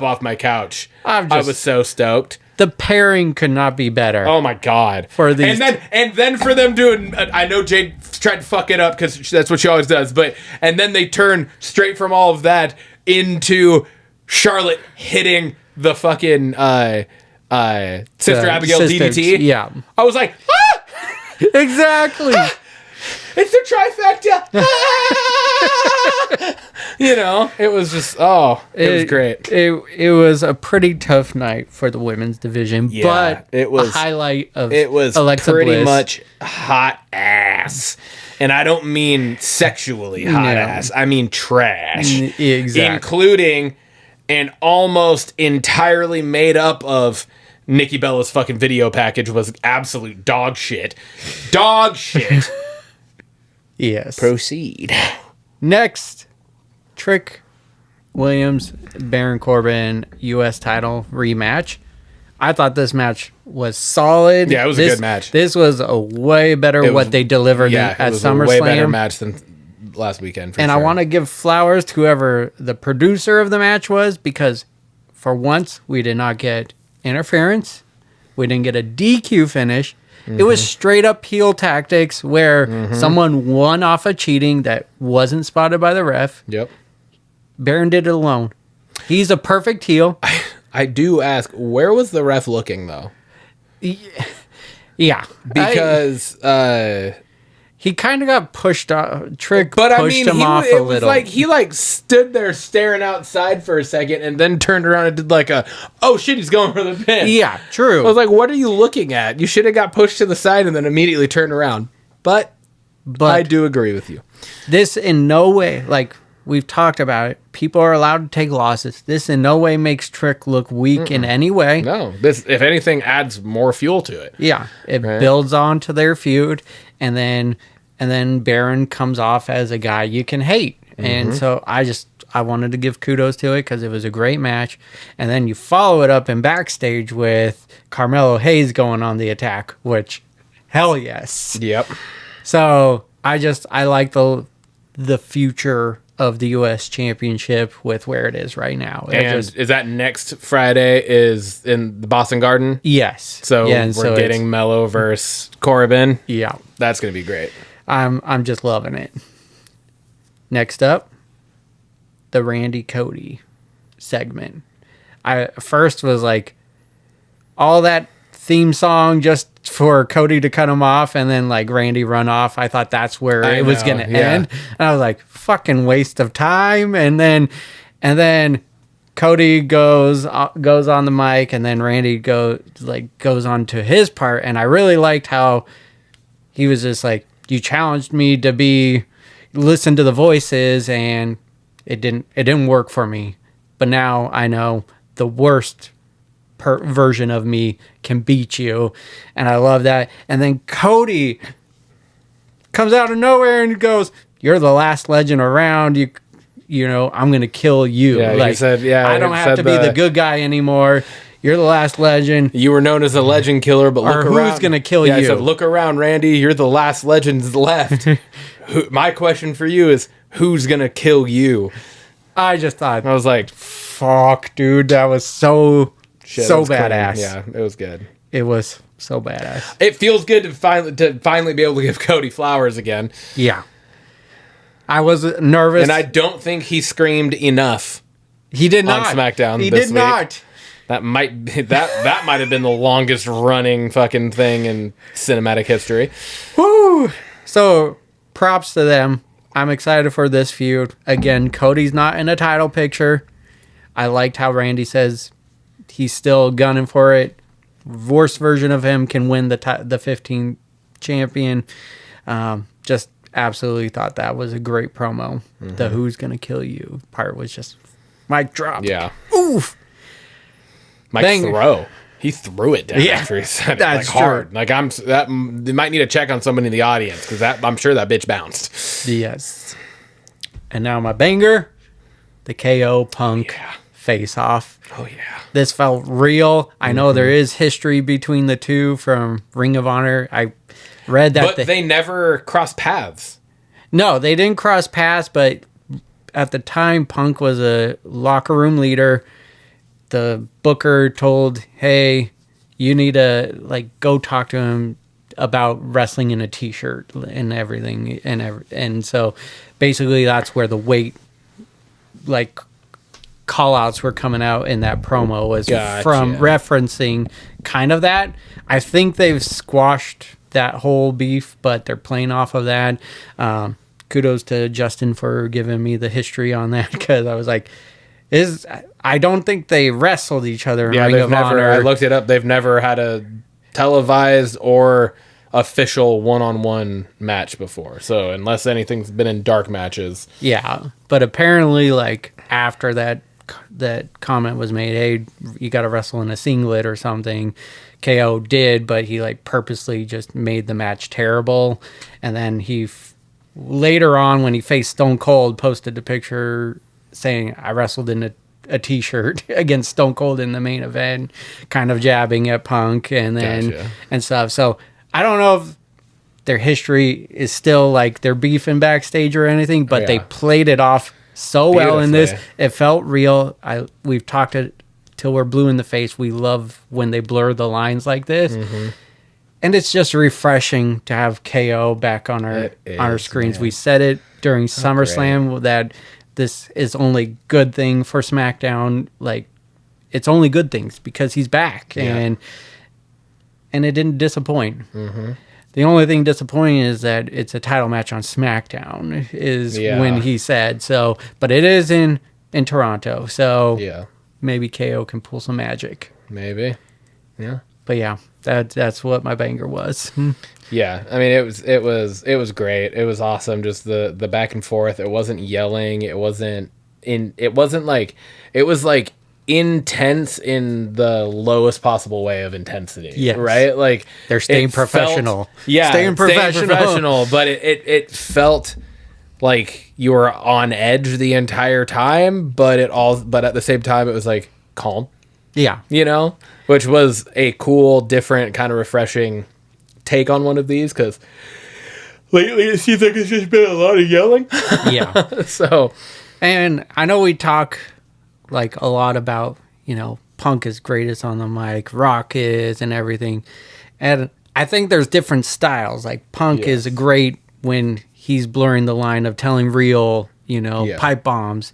off my couch. I was so stoked. The pairing could not be better. Oh my god! For these, and then for them doing, I know Jade tried to fuck it up because that's what she always does. And then they turn straight from all of that into Charlotte hitting the fucking Sister Abigail DDT. Yeah, I was like, ah! Exactly. It's the trifecta. It was just it was great. It was a pretty tough night for the women's division, but it was a highlight of Alexa pretty Bliss. much hot ass. And I don't mean sexually hot ass. I mean trash. Exactly. Including an almost entirely made up of Nikki Bella's fucking video package was absolute dog shit. Dog shit. Yes. Proceed. Next, Trick Williams, Baron Corbin U.S. title rematch. I thought this match was solid. Yeah, it was a good match. This was a way better what they delivered at SummerSlam. A way better match than last weekend. And I want to give flowers to whoever the producer of the match was, because for once we did not get interference. We didn't get a DQ finish. It was straight up heel tactics where someone won off of cheating that wasn't spotted by the ref. Yep. Baron did it alone. He's a perfect heel. I do ask, where was the ref looking though? Yeah. Because he kind of got pushed off. Trick but pushed him off a little. Like he stood there staring outside for a second and then turned around and did like oh shit, he's going for the pin. Yeah, true. I was like, what are you looking at? You should have got pushed to the side and then immediately turned around. But I do agree with you. This in no way, like we've talked about it, people are allowed to take losses. This in no way makes Trick look weak in any way. No, this, if anything, adds more fuel to it. Yeah, it builds on to their feud, and then Baron comes off as a guy you can hate. And so I wanted to give kudos to it because it was a great match. And then you follow it up in backstage with Carmelo Hayes going on the attack, which hell yes. Yep. So I like the future of the U.S. Championship with where it is right now. And is that next Friday is in the Boston Garden? Yes. So we're getting Mello versus Corbin. Yeah. That's going to be great. I'm just loving it. Next up, the Randy Cody segment. I first was like, all that theme song just for Cody to cut him off and then like Randy run off. I thought that's where it was going to end. And I was like, fucking waste of time. And then Cody goes on the mic, and then Randy goes on to his part. And I really liked how he was just like, you challenged me to listen to the voices, and it didn't work for me. But now I know the worst version of me can beat you, and I love that. And then Cody comes out of nowhere and goes, "You're the last legend around. You know, I'm gonna kill you." Yeah, like, he said, I don't have to be the good guy anymore. You're the last legend. You were known as a legend killer, but look around. Who's gonna kill you? I said, look around, Randy. You're the last legend left. My question for you is, who's gonna kill you? I just thought, I was like, fuck, dude, that was so badass. Crazy. Yeah, it was good. It was so badass. It feels good to finally be able to give Cody flowers again. Yeah. I was nervous. And I don't think he screamed enough. He did not. On SmackDown He this did week. not. That might have been the longest running fucking thing in cinematic history. Woo! So, props to them. I'm excited for this feud. Again, Cody's not in a title picture. I liked how Randy says he's still gunning for it. Worst version of him can win the 15 champion. Just absolutely thought that was a great promo. The "who's gonna kill you" part was just mic drop. Yeah. Oof. Mike throw. He threw it down after he said it. That's like hard. Like they might need to check on somebody in the audience because I'm sure that bitch bounced. Yes. And now my banger, the KO Punk face off. Oh yeah. This felt real. I know there is history between the two from Ring of Honor. I read that. But they never crossed paths. No, they didn't cross paths, but at the time, Punk was a locker room leader. The booker told, hey, you need to go talk to him about wrestling in a t-shirt and everything. And so basically that's where the weight, call-outs were coming out in that promo was from referencing kind of that. I think they've squashed that whole beef, but they're playing off of that. Kudos to Justin for giving me the history on that, because I was like, I don't think they wrestled each other in Ring of Honor. I looked it up. They've never had a televised or official one-on-one match before. So unless anything's been in dark matches. Yeah, but apparently after that comment was made, hey, you got to wrestle in a singlet or something. KO did, but he purposely just made the match terrible. And then he later on, when he faced Stone Cold, posted the picture saying, I wrestled in a t-shirt against Stone Cold in the main event, kind of jabbing at Punk and then and stuff. So I don't know if their history is still they're beefing backstage or anything, but they played it off so well in this. It felt real. We've talked it till we're blue in the face. We love when they blur the lines like this. And it's just refreshing to have KO back on our screens. Man. We said it during SummerSlam that this is only good thing for SmackDown. It's only good things because he's back, and it didn't disappoint. The only thing disappointing is that it's a title match on SmackDown is when he said so, but it is in Toronto, so maybe KO can pull some magic. Maybe, but that's what my banger was. Yeah, I mean it was great. It was awesome. Just the back and forth. It wasn't yelling. It was intense in the lowest possible way of intensity. Yeah, right. They're staying professional. Staying professional. But it felt like you were on edge the entire time. But at the same time, it was calm. Yeah, which was a cool, different, kind of refreshing take on one of these, because lately it seems like it's just been a lot of yelling. So, and I know we talk a lot about Punk is greatest on the mic, Rock is, and everything, and I think there's different styles. Punk is great when he's blurring the line of telling real pipe bombs.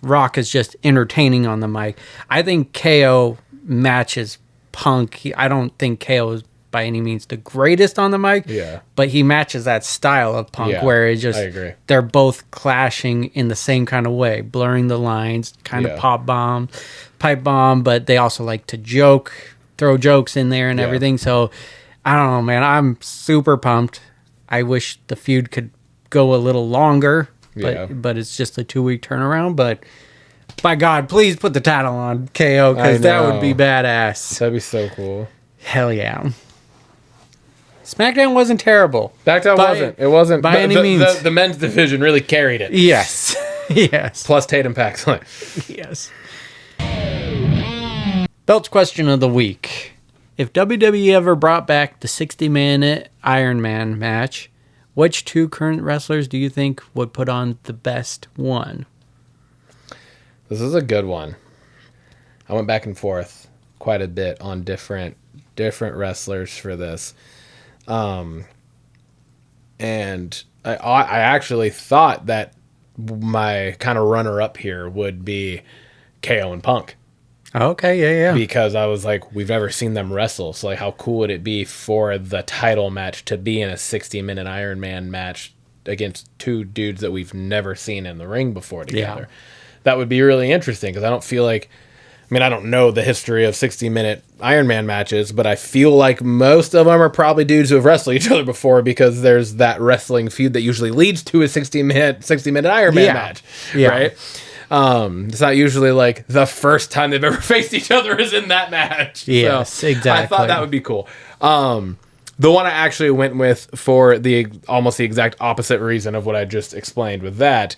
Rock is just entertaining on the mic. I think KO matches Punk. I don't think KO is by any means the greatest on the mic, but he matches that style of Punk where it just, I agree. They're both clashing in the same kind of way, blurring the lines, kind of pipe bomb, but they also like to throw jokes in there and everything. So I don't know, man, I'm super pumped. I wish the feud could go a little longer, but it's just a 2-week turnaround. But by God, please put the title on KO, because that would be badass. That'd be so cool. Hell yeah. SmackDown wasn't terrible. SmackDown wasn't. It wasn't. By any means. The men's division really carried it. Yes. Yes. Plus Tatum Paxson. Yes. Belts question of the week. If WWE ever brought back the 60-minute Iron Man match, which two current wrestlers do you think would put on the best one? This is a good one. I went back and forth quite a bit on different wrestlers for this. And I actually thought that my kind of runner-up here would be KO and Punk. Okay, yeah. Because I was like, we've never seen them wrestle, so how cool would it be for the title match to be in a 60-minute Iron Man match against two dudes that we've never seen in the ring before together. that would be really interesting because I don't feel like, I mean, I don't know the history of 60-minute Iron Man matches, but I feel like most of them are probably dudes who have wrestled each other before because there's that wrestling feud that usually leads to a 60-minute Iron Man match, right? It's not usually like the first time they've ever faced each other is in that match. Yes, so exactly. I thought that would be cool. The one I actually went with for the almost the exact opposite reason of what I just explained with that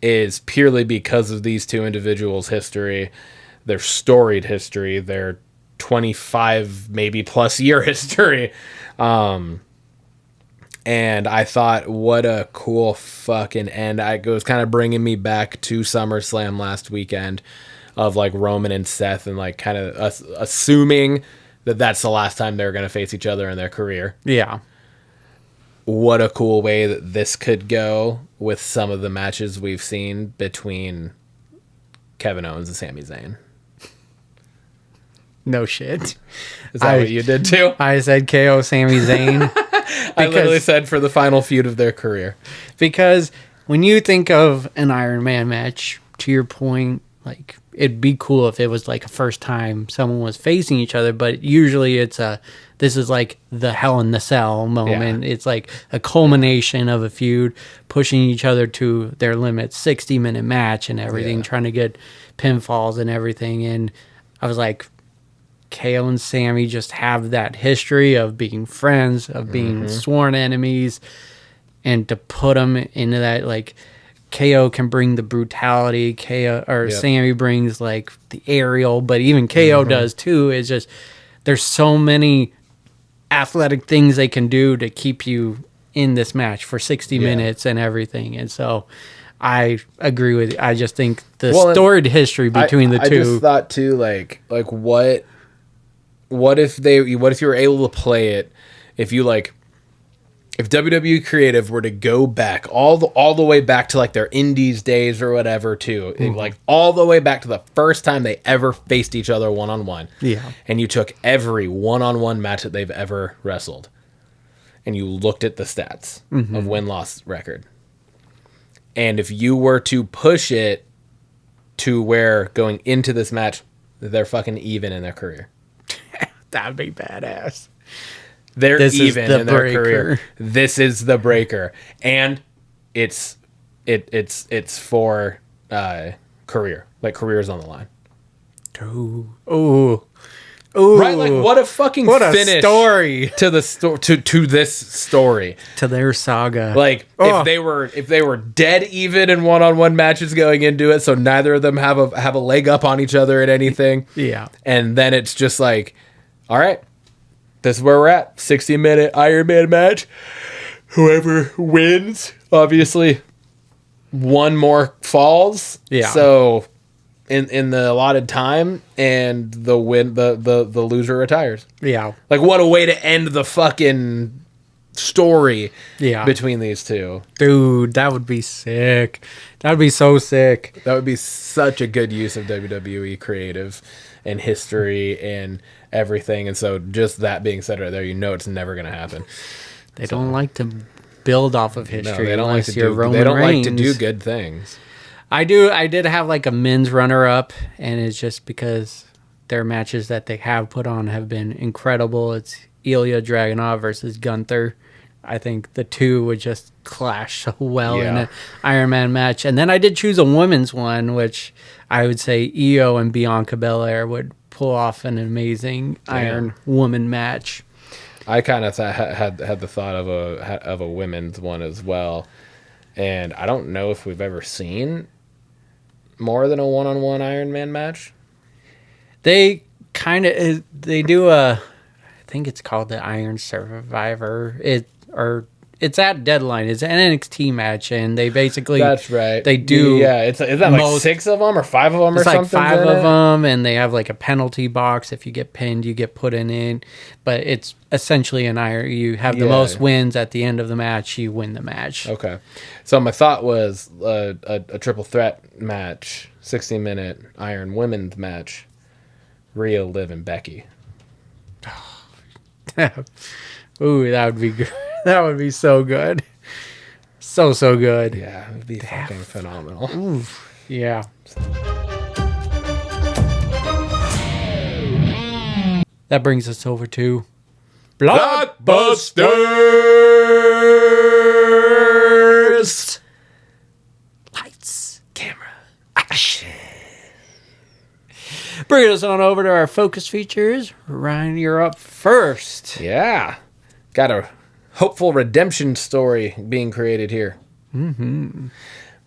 is purely because of these two individuals' history, their storied history, their 25 maybe plus year history. And I thought, what a cool fucking end. It was kind of bringing me back to SummerSlam last weekend of like Roman and Seth and like kind of assuming that that's the last time they're going to face each other in their career. Yeah. What a cool way that this could go with some of the matches we've seen between Kevin Owens and Sami Zayn. No shit. Is that what you did too? I said KO Sami Zayn. I literally said for the final feud of their career. Because when you think of an Iron Man match, to your point, like it'd be cool if it was like a first time someone was facing each other, but usually this is like the Hell in the Cell moment. Yeah. It's like a culmination of a feud, pushing each other to their limits, 60-minute match and everything, trying to get pinfalls and everything. And I was like, KO and Sammy just have that history of being friends, of being sworn enemies, and to put them into that, like, KO can bring the brutality, Sammy brings like the aerial, but even KO does too. It's just there's so many athletic things they can do to keep you in this match for 60 minutes and everything. And so I agree with you. I just think the storied history between the two. I just thought too, like what if you were able to play it if WWE Creative were to go back all the way back to like their Indies days or whatever too, like all the way back to the first time they ever faced each other one-on-one. Yeah. And you took every one-on-one match that they've ever wrestled and you looked at the stats of win-loss record. And if you were to push it to where going into this match, they're fucking even in their career. That'd be badass. They're even in their career. This is the breaker, and it's for career. Like career's on the line. Ooh. Right, like what a fucking finish story to the to this story, to their saga. Like if they were dead even in one-on-one matches going into it, so neither of them have a leg up on each other at anything. Yeah, and then it's just like, all right. This is where we're at. 60-minute Iron Man match. Whoever wins, obviously, one more falls. Yeah. So in the allotted time, and the loser retires. Yeah. Like what a way to end the fucking story. Yeah. Between these two. Dude, that would be sick. That would be so sick. That would be such a good use of WWE creative and history and everything. And so just that being said right there, you know it's never going to happen. They don't like to build off of history. No, they don't like to do Roman Reigns. Like to do good things. I did have like a men's runner-up, and it's just because their matches that they have put on have been incredible. It's Ilya Dragunov versus Gunther. I think the two would just clash so well in an Iron Man match. And then I did choose a women's one, which I would say Io and Bianca Belair would pull off an amazing Iron Woman match. I kind of had the thought of a women's one as well, and I don't know if we've ever seen more than a one-on-one Iron Man match. They do I think it's called the Iron Survivor. It's at Deadline. It's an NXT match, and they basically... That's right. They do... Yeah, is that like 6 of them or 5 of them or something? It's like 5 of them, and they have like a penalty box. If you get pinned, you get put in it. But it's essentially an iron... You have the most wins at the end of the match, you win the match. Okay. So my thought was a triple threat match, 60-minute Iron Women's match, Rhea, Liv, and Becky. Ooh, that would be good. That would be so good. So good. Yeah, it'd be fucking phenomenal. Oof. Yeah. That brings us over to Blockbusters! Lights, camera, action. Bring us on over to our focus features. Ryan, you're up first. Yeah. Got a hopeful redemption story being created here.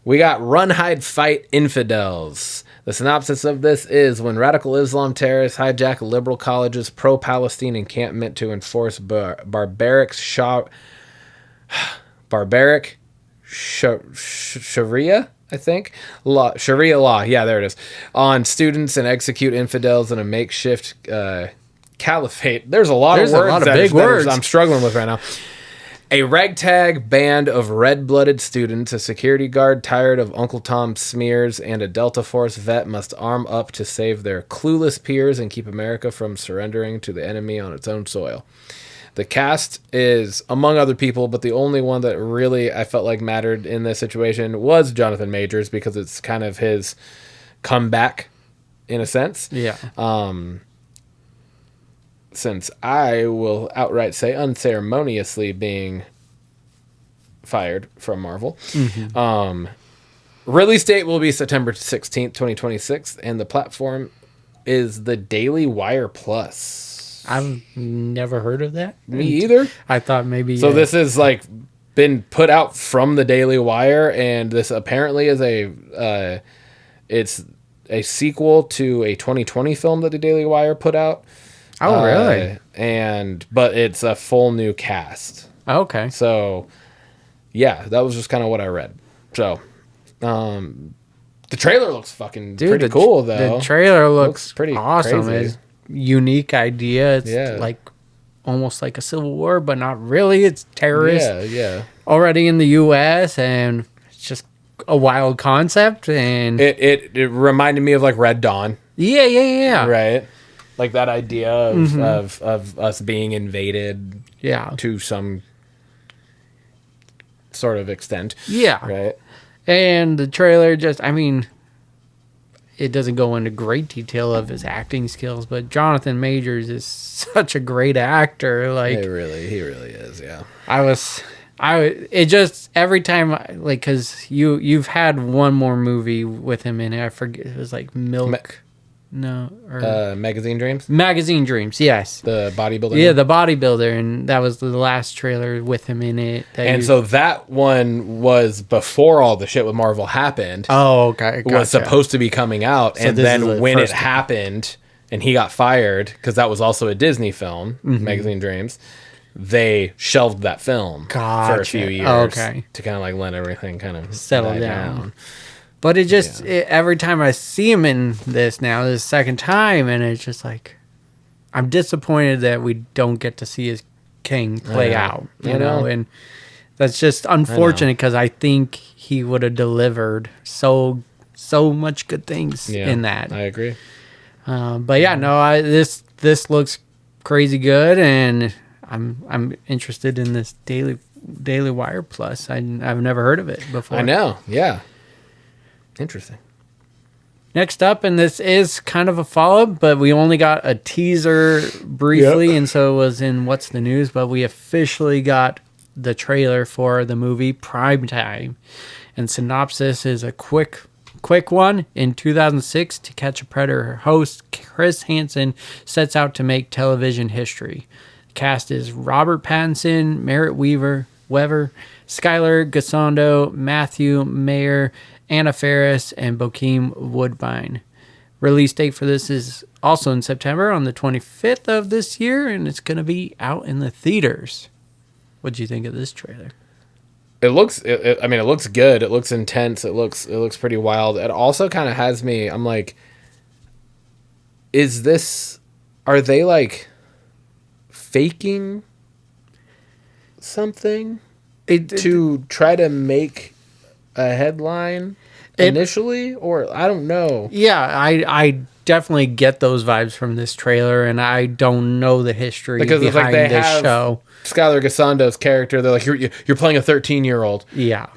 We got Run, Hide, Fight Infidels. The synopsis of this is when radical Islam terrorists hijack a liberal college's pro-Palestine encampment to enforce barbaric Sharia, I think? Sharia law. Yeah, there it is. On students and execute infidels in a makeshift caliphate. There's a lot of big words I'm struggling with right now. A ragtag band of red-blooded students, a security guard tired of Uncle Tom's smears, and a Delta Force vet must arm up to save their clueless peers and keep America from surrendering to the enemy on its own soil. The cast is, among other people, but the only one that really I felt like mattered in this situation was Jonathan Majors, because it's kind of his comeback, in a sense. Yeah. Since I will outright say unceremoniously being fired from Marvel. Release date will be September 16th, 2026, and the platform is the Daily Wire Plus. I've never heard of that. Me either. I thought maybe... So this is like been put out from the Daily Wire, and this apparently is it's a sequel to a 2020 film that the Daily Wire put out. Oh, really? But it's a full new cast. Okay. So, yeah, that was just kind of what I read. So, the trailer looks fucking pretty cool, though. The trailer looks pretty awesome. Crazy. It's unique idea. It's like almost like a civil war, but not really. It's terrorists already in the U.S., and it's just a wild concept. And it reminded me of like Red Dawn. Yeah. Right. Like that idea of us being invaded to some sort of extent. Yeah. Right. And the trailer it doesn't go into great detail of his acting skills, but Jonathan Majors is such a great actor. Like, he really is, yeah. Every time, like, because you've had one more movie with him in it. I forget, it was like Magazine Dreams? Magazine Dreams, yes. The bodybuilder? Yeah, the bodybuilder, and that was the last trailer with him in it. So that one was before all the shit with Marvel happened. Oh, okay. Gotcha. Was supposed to be coming out, so and then when it happened, and he got fired, because that was also a Disney film, Magazine Dreams, they shelved that film for a few years to kind of like let everything kind of settle down. But it just, every time I see him in this now, this second time, and it's just like, I'm disappointed that we don't get to see his King play out, you know? And that's just unfortunate, because I think he would have delivered so much good things in that. I agree. But yeah, no, this looks crazy good, and I'm interested in this Daily Wire Plus. I've never heard of it before. I know, yeah. Interesting. Next up, and this is kind of a follow-up, but we only got a teaser briefly, and so it was in What's the News, but we officially got the trailer for the movie Primetime. And synopsis is a quick one. In 2006, To Catch a Predator host Chris Hansen sets out to make television history. The cast is Robert Pattinson, Merritt Wever, Skylar Gisondo, Matthew Mayer, Anna Faris, and Bokeem Woodbine. Release date for this is also in September on the 25th of this year, and it's going to be out in the theaters. What do you think of this trailer? It looks good. It looks intense. It looks pretty wild. It also kind of has me, I'm like, are they like faking something to try to make a headline initially, or I don't know. Yeah, I definitely get those vibes from this trailer, and I don't know the history because it's like behind they this have show. Skylar Gisando's character. They're like, you're playing a 13-year-old. Yeah.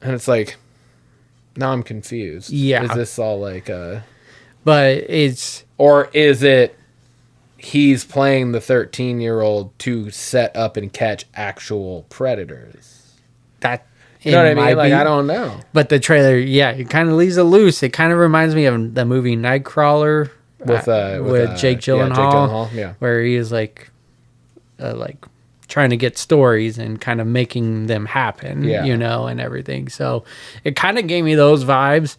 And it's like, now I'm confused. Yeah. Is this all like But it's... Or is it he's playing the 13-year-old to set up and catch actual predators? That... You know what I mean? Like, I don't know. But the trailer, yeah, it kind of leaves it loose. It kind of reminds me of the movie Nightcrawler with Jake Gyllenhaal, where he is like trying to get stories and kind of making them happen, you know, and everything. So it kind of gave me those vibes.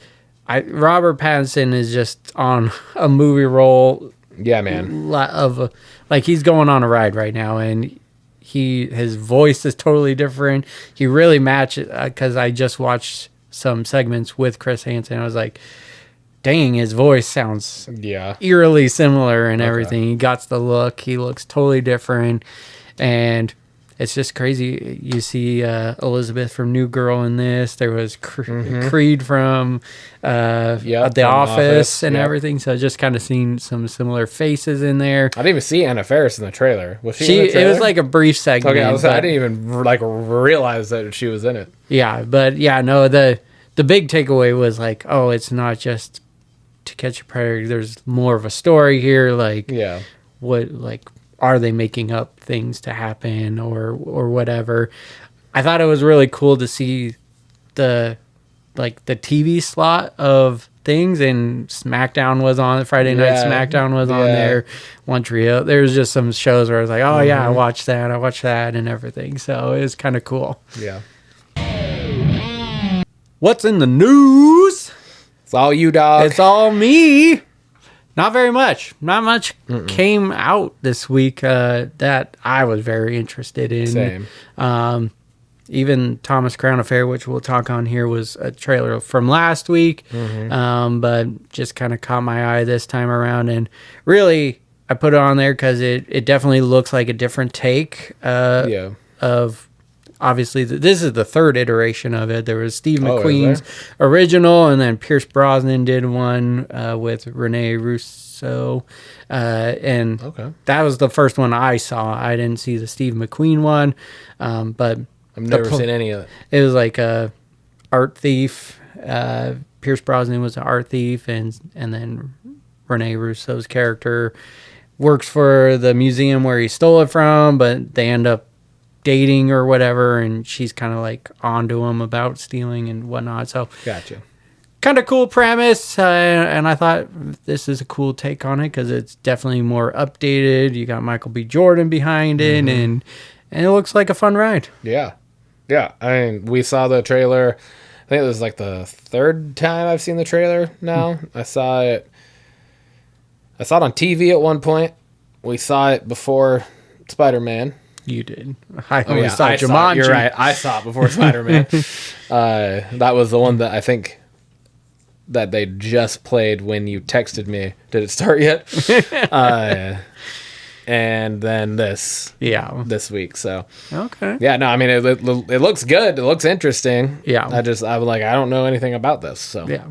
Robert Pattinson is just on a movie role. Yeah, man. Like he's going on a ride right now, and his voice is totally different. He really matches, because I just watched some segments with Chris Hansen. I was like, dang, his voice sounds eerily similar and everything. He got the look. He looks totally different. And it's just crazy. You see Elizabeth from New Girl in this. There was Creed from The Office and everything. So just kind of seeing some similar faces in there. I didn't even see Anna Faris in the trailer. Was she in the trailer? It was like a brief segment. Okay, I didn't even like realize that she was in it. Yeah, but yeah, no, the big takeaway was like, oh, it's not just To Catch a Predator. There's more of a story here. Like, are they making up things to happen or whatever? I thought it was really cool to see the TV slot of things, and SmackDown was on Friday night. SmackDown was on there. One Trio. There was just some shows where I was like, oh yeah, I watched that and everything. So it was kind of cool. Yeah. What's in the news? It's all you, dog. It's all me. Not very much. Not much came out this week that I was very interested in. Same. Even Thomas Crown Affair, which we'll talk on here, was a trailer from last week. But just kind of caught my eye this time around. And really, I put it on there because it definitely looks like a different take of... Obviously, this is the third iteration of it. There was Steve McQueen's original, and then Pierce Brosnan did one with Rene Russo. And that was the first one I saw. I didn't see the Steve McQueen one, but... I've never seen any of it. It was like a art thief. Pierce Brosnan was an art thief, and then Rene Russo's character works for the museum where he stole it from, but they end up dating or whatever, and she's kind of like onto him about stealing and whatnot. So gotcha. Kind of cool premise, and I thought this is a cool take on it because it's definitely more updated. You got Michael B. Jordan behind it, and it looks like a fun ride. Yeah. I mean, we saw the trailer. I think it was like the third time I've seen the trailer now. I saw it on TV at one point. We saw it before Spider-Man. You did. I saw Jumanji. You're right. I saw it before Spider-Man. That was the one that I think that they just played when you texted me. Did it start yet? And then this week. So okay. Yeah. No. I mean, it looks good. It looks interesting. Yeah. I'm like, I don't know anything about this. So yeah.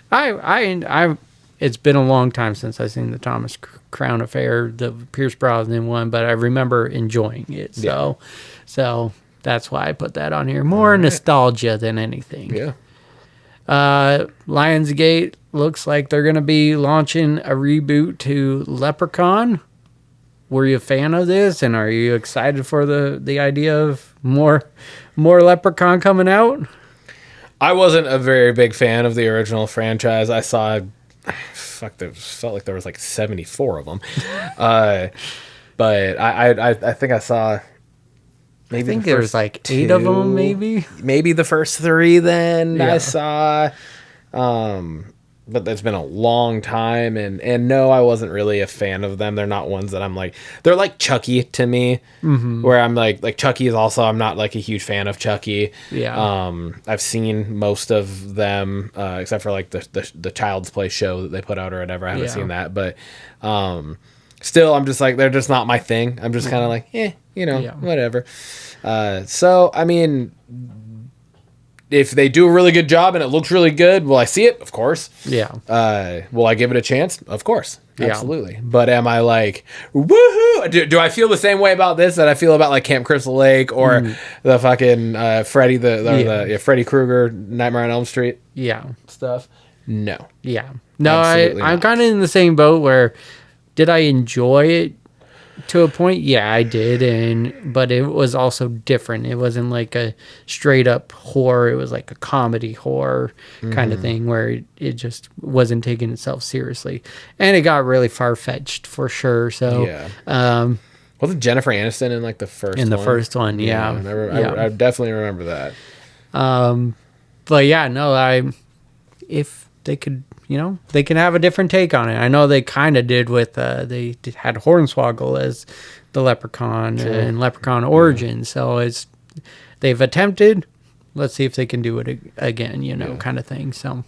I it's been a long time since I've seen the Thomas Crown Affair, the Pierce Brosnan one, but I remember enjoying it. So that's why I put that on here. More nostalgia than anything. Yeah. Lionsgate looks like they're going to be launching a reboot to Leprechaun. Were you a fan of this, and are you excited for the idea of more Leprechaun coming out? I wasn't a very big fan of the original franchise. I saw... It felt like there was like 74 of them. But I think I saw maybe I think there was like 8 of them, maybe the first 3 then I saw. But it's been a long time, and no, I wasn't really a fan of them. They're not ones that I'm like, they're like Chucky to me, where I'm like Chucky is also, I'm not like a huge fan of Chucky. Yeah. I've seen most of them, except for like the Child's Play show that they put out or whatever. I haven't seen that, but still, I'm just like, they're just not my thing. I'm just kind of like, whatever. So, I mean, if they do a really good job and it looks really good, will I see it? Of course. Yeah. Will I give it a chance? Of course. Yeah. Absolutely. But am I like, woohoo? Do I feel the same way about this that I feel about like Camp Crystal Lake or the fucking Freddy Krueger Nightmare on Elm Street stuff? No. Yeah. No, Absolutely I'm not. kind of in the same boat where did I enjoy it to a point? Yeah, I did. But it was also different. It wasn't like a straight up horror. It was like a comedy horror kind of thing where it just wasn't taking itself seriously. And it got really far fetched for sure. So, wasn't Jennifer Aniston in like the first one? In the first one, yeah. I definitely remember that. But yeah, no, if they could, they can have a different take on it. I know they kind of did with, they had Hornswoggle as the Leprechaun and Leprechaun Origins. So they've attempted. Let's see if they can do it again, kind of thing. So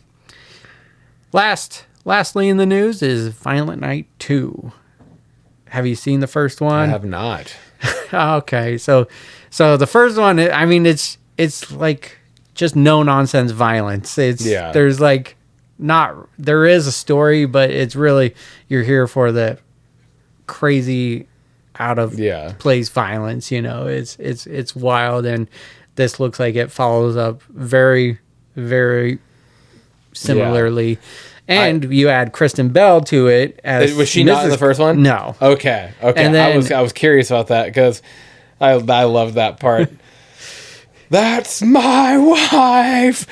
lastly in the news is Violent Night 2. Have you seen the first one? I have not. Okay. So the first one, I mean, it's like just no nonsense violence. There's like there is a story, but it's really, you're here for the crazy out of place violence, it's wild. And this looks like it follows up very, very similarly. And you add Kristen Bell to it. Was she not in the first one? No. Okay. And then, I was curious about that because I loved that part. That's my wife.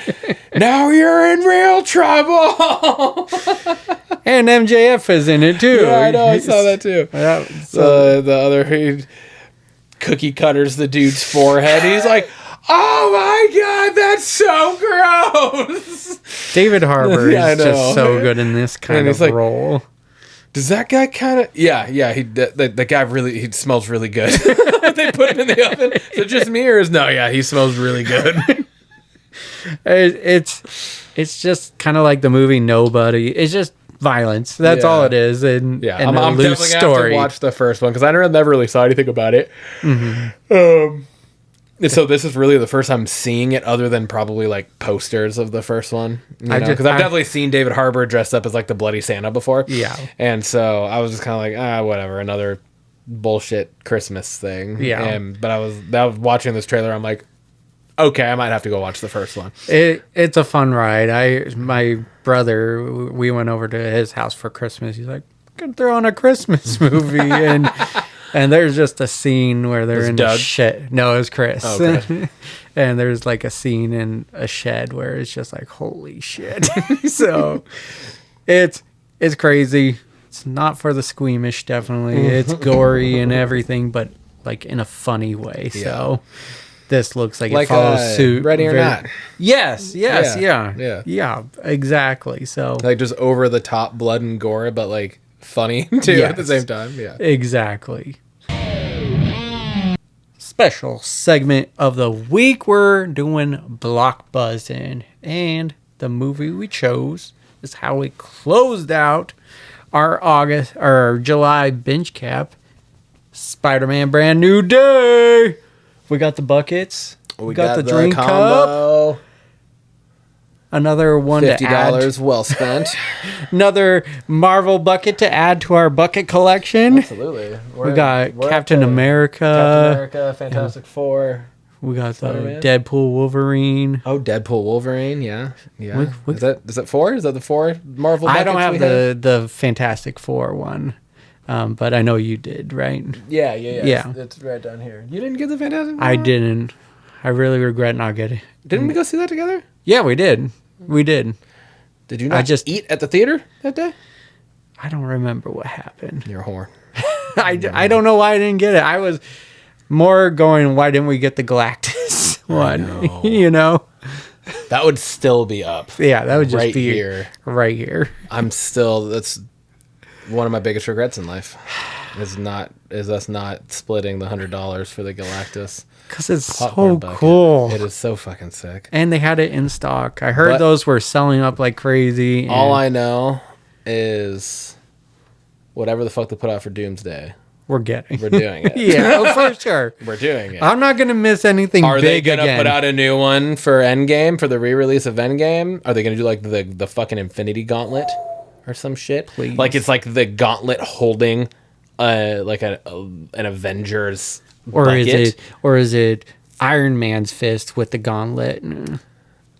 Now you're in real trouble. And MJF is in it too. Yeah, I know. I saw that too. Yeah, The other cookie cutters the dude's forehead. He's like, oh my God, that's so gross. David Harbour is just so good in this kind of role. Does that guy kind of... Yeah. The guy really... He smells really good. They put him in the oven. Is it just me or is... No, yeah, he smells really good. It's just kind of like the movie Nobody. It's just violence. That's all it is. And I'm a loose definitely story. going to have to watch the first one because I never really saw anything about it. So this is really the first time seeing it other than probably like posters of the first one. Because I've definitely seen David Harbour dressed up as like the Bloody Santa before. Yeah. And so I was just kind of like, whatever, another bullshit Christmas thing. Yeah. But I was watching this trailer. I'm like, okay, I might have to go watch the first one. It's a fun ride. My brother, we went over to his house for Christmas. He's like, "Gonna throw on a Christmas movie," and there's just a scene where they're in a shed. No, it was Chris. Oh, okay. And there's like a scene in a shed where it's just like, holy shit. So it's crazy. It's not for the squeamish, definitely. It's gory and everything, but like in a funny way. Yeah. So this looks like it follows suit. Ready or Not. Yes, yeah, exactly. So like just over the top blood and gore, but like funny too at the same time. Yeah, exactly. Special segment of the week, we're doing Blockbuzzin, and the movie we chose is how we closed out our July binge cap. Spider-Man Brand New Day. We got the buckets. We got the drink combo. cup. Another one to add. $50 well spent. Another Marvel bucket to add to our bucket collection. Absolutely. We got Captain America. Fantastic Four. We got the Deadpool Wolverine. Oh, Deadpool Wolverine, yeah. Is that 4? Is that the 4 Marvel buckets? I don't have the Fantastic Four one. But I know you did, right? Yeah. It's right down here. You didn't get the Fantastic Four? I didn't. I really regret not getting it. Didn't we go see that together? Yeah, we did. We did. Did you not just eat at the theater that day? I don't remember what happened. You're a whore. I don't know why I didn't get it. I was more going, why didn't we get the Galactus one? You know? That would still be up. Yeah, that would just be here. Right here. That's one of my biggest regrets in life. Is us not splitting the $100 for the Galactus. Because it's so cool. It is so fucking sick. And they had it in stock. I heard those were selling up like crazy. All I know is whatever the fuck they put out for Doomsday. we're getting. We're doing it. Yeah, for sure. We're doing it. I'm not going to miss anything Are they big going to again. put out a new one for Endgame, for the re-release of Endgame? Are they going to do like the fucking Infinity Gauntlet or some shit? Please. Like it's like the gauntlet holding like an Avengers or bucket? is it Iron Man's fist with the gauntlet?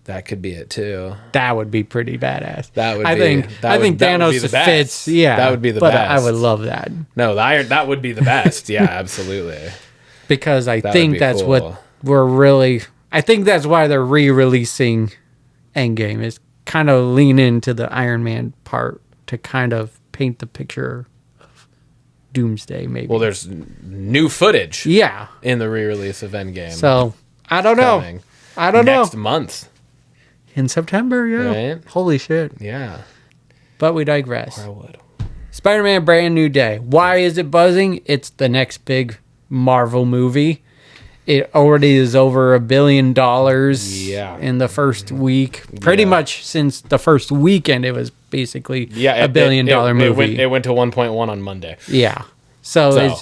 That could be it too. That would be pretty badass. I think Thanos fits. Yeah, that would be the but best. I would love that No, that would be the best. Yeah, absolutely. because I That would think be that's cool. what we're really. I think that's why they're re-releasing Endgame is kind of lean into the Iron Man part to kind of paint the picture of Doomsday. Maybe. Well, there's new footage yeah. in the re-release of Endgame. So I don't know. coming I don't know. next month. In September, yeah. Right? Holy shit. Yeah, But we digress. I would. Spider-Man Brand New Day. Why is it buzzing? It's the next big Marvel movie. It already is over $1 billion in the first week. Pretty much since the first weekend, it was basically a $1 billion movie. It went to 1.1 on Monday. Yeah. So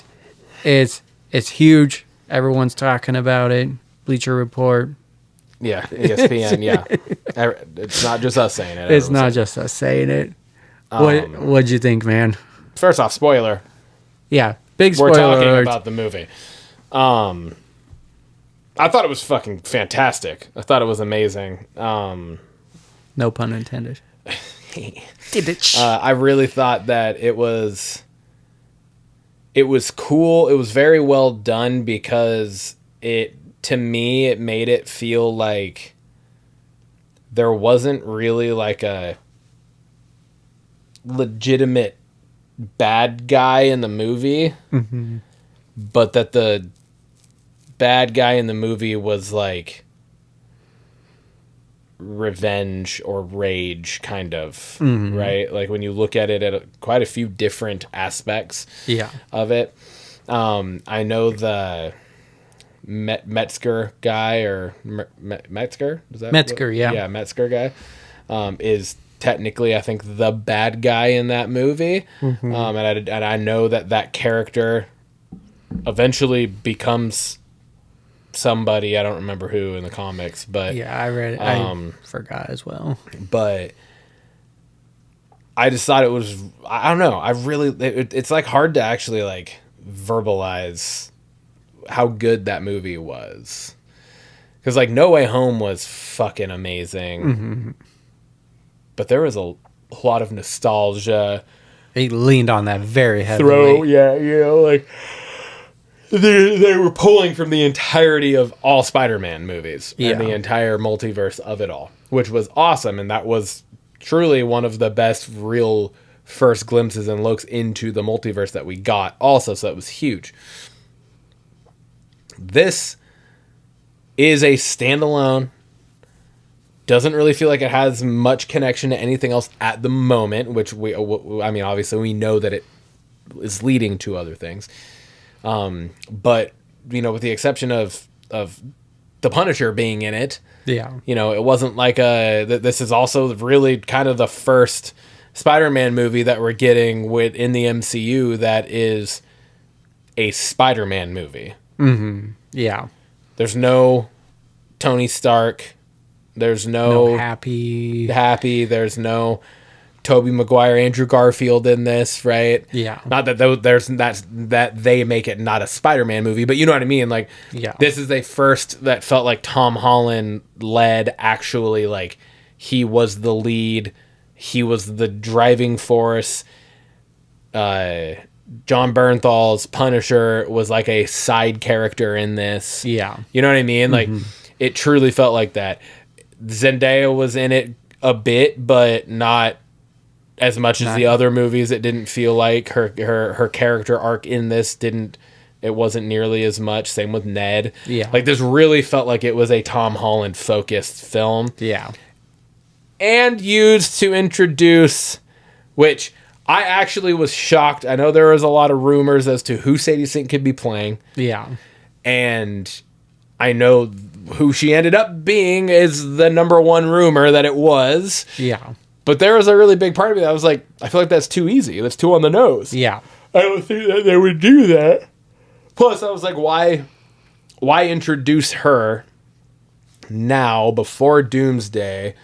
it's huge. Everyone's talking about it. Bleacher Report. Yeah, ESPN. Yeah, it's not just us saying it. It's not just us saying it. What'd you think, man? First off, spoiler. Yeah, big We're spoiler talking alert. about the movie. I thought it was fucking fantastic. I thought it was amazing. No pun intended. I really thought that it was cool. It was very well done because to me, it made it feel like there wasn't really like a legitimate bad guy in the movie, but that the bad guy in the movie was like revenge or rage kind of, right? Like when you look at it at quite a few different aspects of it. I know the Metzger guy or Metzger? Is that Metzger, yeah. Yeah, Metzger guy is technically, I think, the bad guy in that movie. And I know that character eventually becomes somebody, I don't remember who in the comics, but Yeah, I read it. I forgot as well. but I just thought it was, I don't know, it's like hard to actually like verbalize how good that movie was, because like No Way Home was fucking amazing, but there was a lot of nostalgia. He leaned on that very heavily. Like they were pulling from the entirety of all Spider-Man movies and the entire multiverse of it all, which was awesome, and that was truly one of the best real first glimpses and looks into the multiverse that we got also, so that was huge. This is a standalone, doesn't really feel like it has much connection to anything else at the moment, which I mean, obviously we know that it is leading to other things. But, you know, with the exception of the Punisher being in it, you know, it wasn't like this is also really kind of the first Spider-Man movie that we're getting in the MCU that is a Spider-Man movie. Yeah. There's no Tony Stark. There's no Happy. There's no Tobey Maguire, Andrew Garfield in this, right? Yeah. Not that that they make it not a Spider-Man movie, but you know what I mean? Like, this is a first that felt like Tom Holland led, actually, like, he was the lead. He was the driving force. John Bernthal's Punisher was like a side character in this. Yeah. You know what I mean? Like, it truly felt like that. Zendaya was in it a bit, but not as much as the other movies. It didn't feel like her character arc in this it wasn't nearly as much. Same with Ned. Yeah. Like, this really felt like it was a Tom Holland focused film. Yeah. And used to introduce, which I actually was shocked. I know there was a lot of rumors as to who Sadie Sink could be playing. Yeah. And I know who she ended up being is the number one rumor that it was. Yeah. But there was a really big part of me that was like, I feel like that's too easy. That's too on the nose. Yeah. I don't think that they would do that. Plus, I was like, why introduce her now before Doomsday,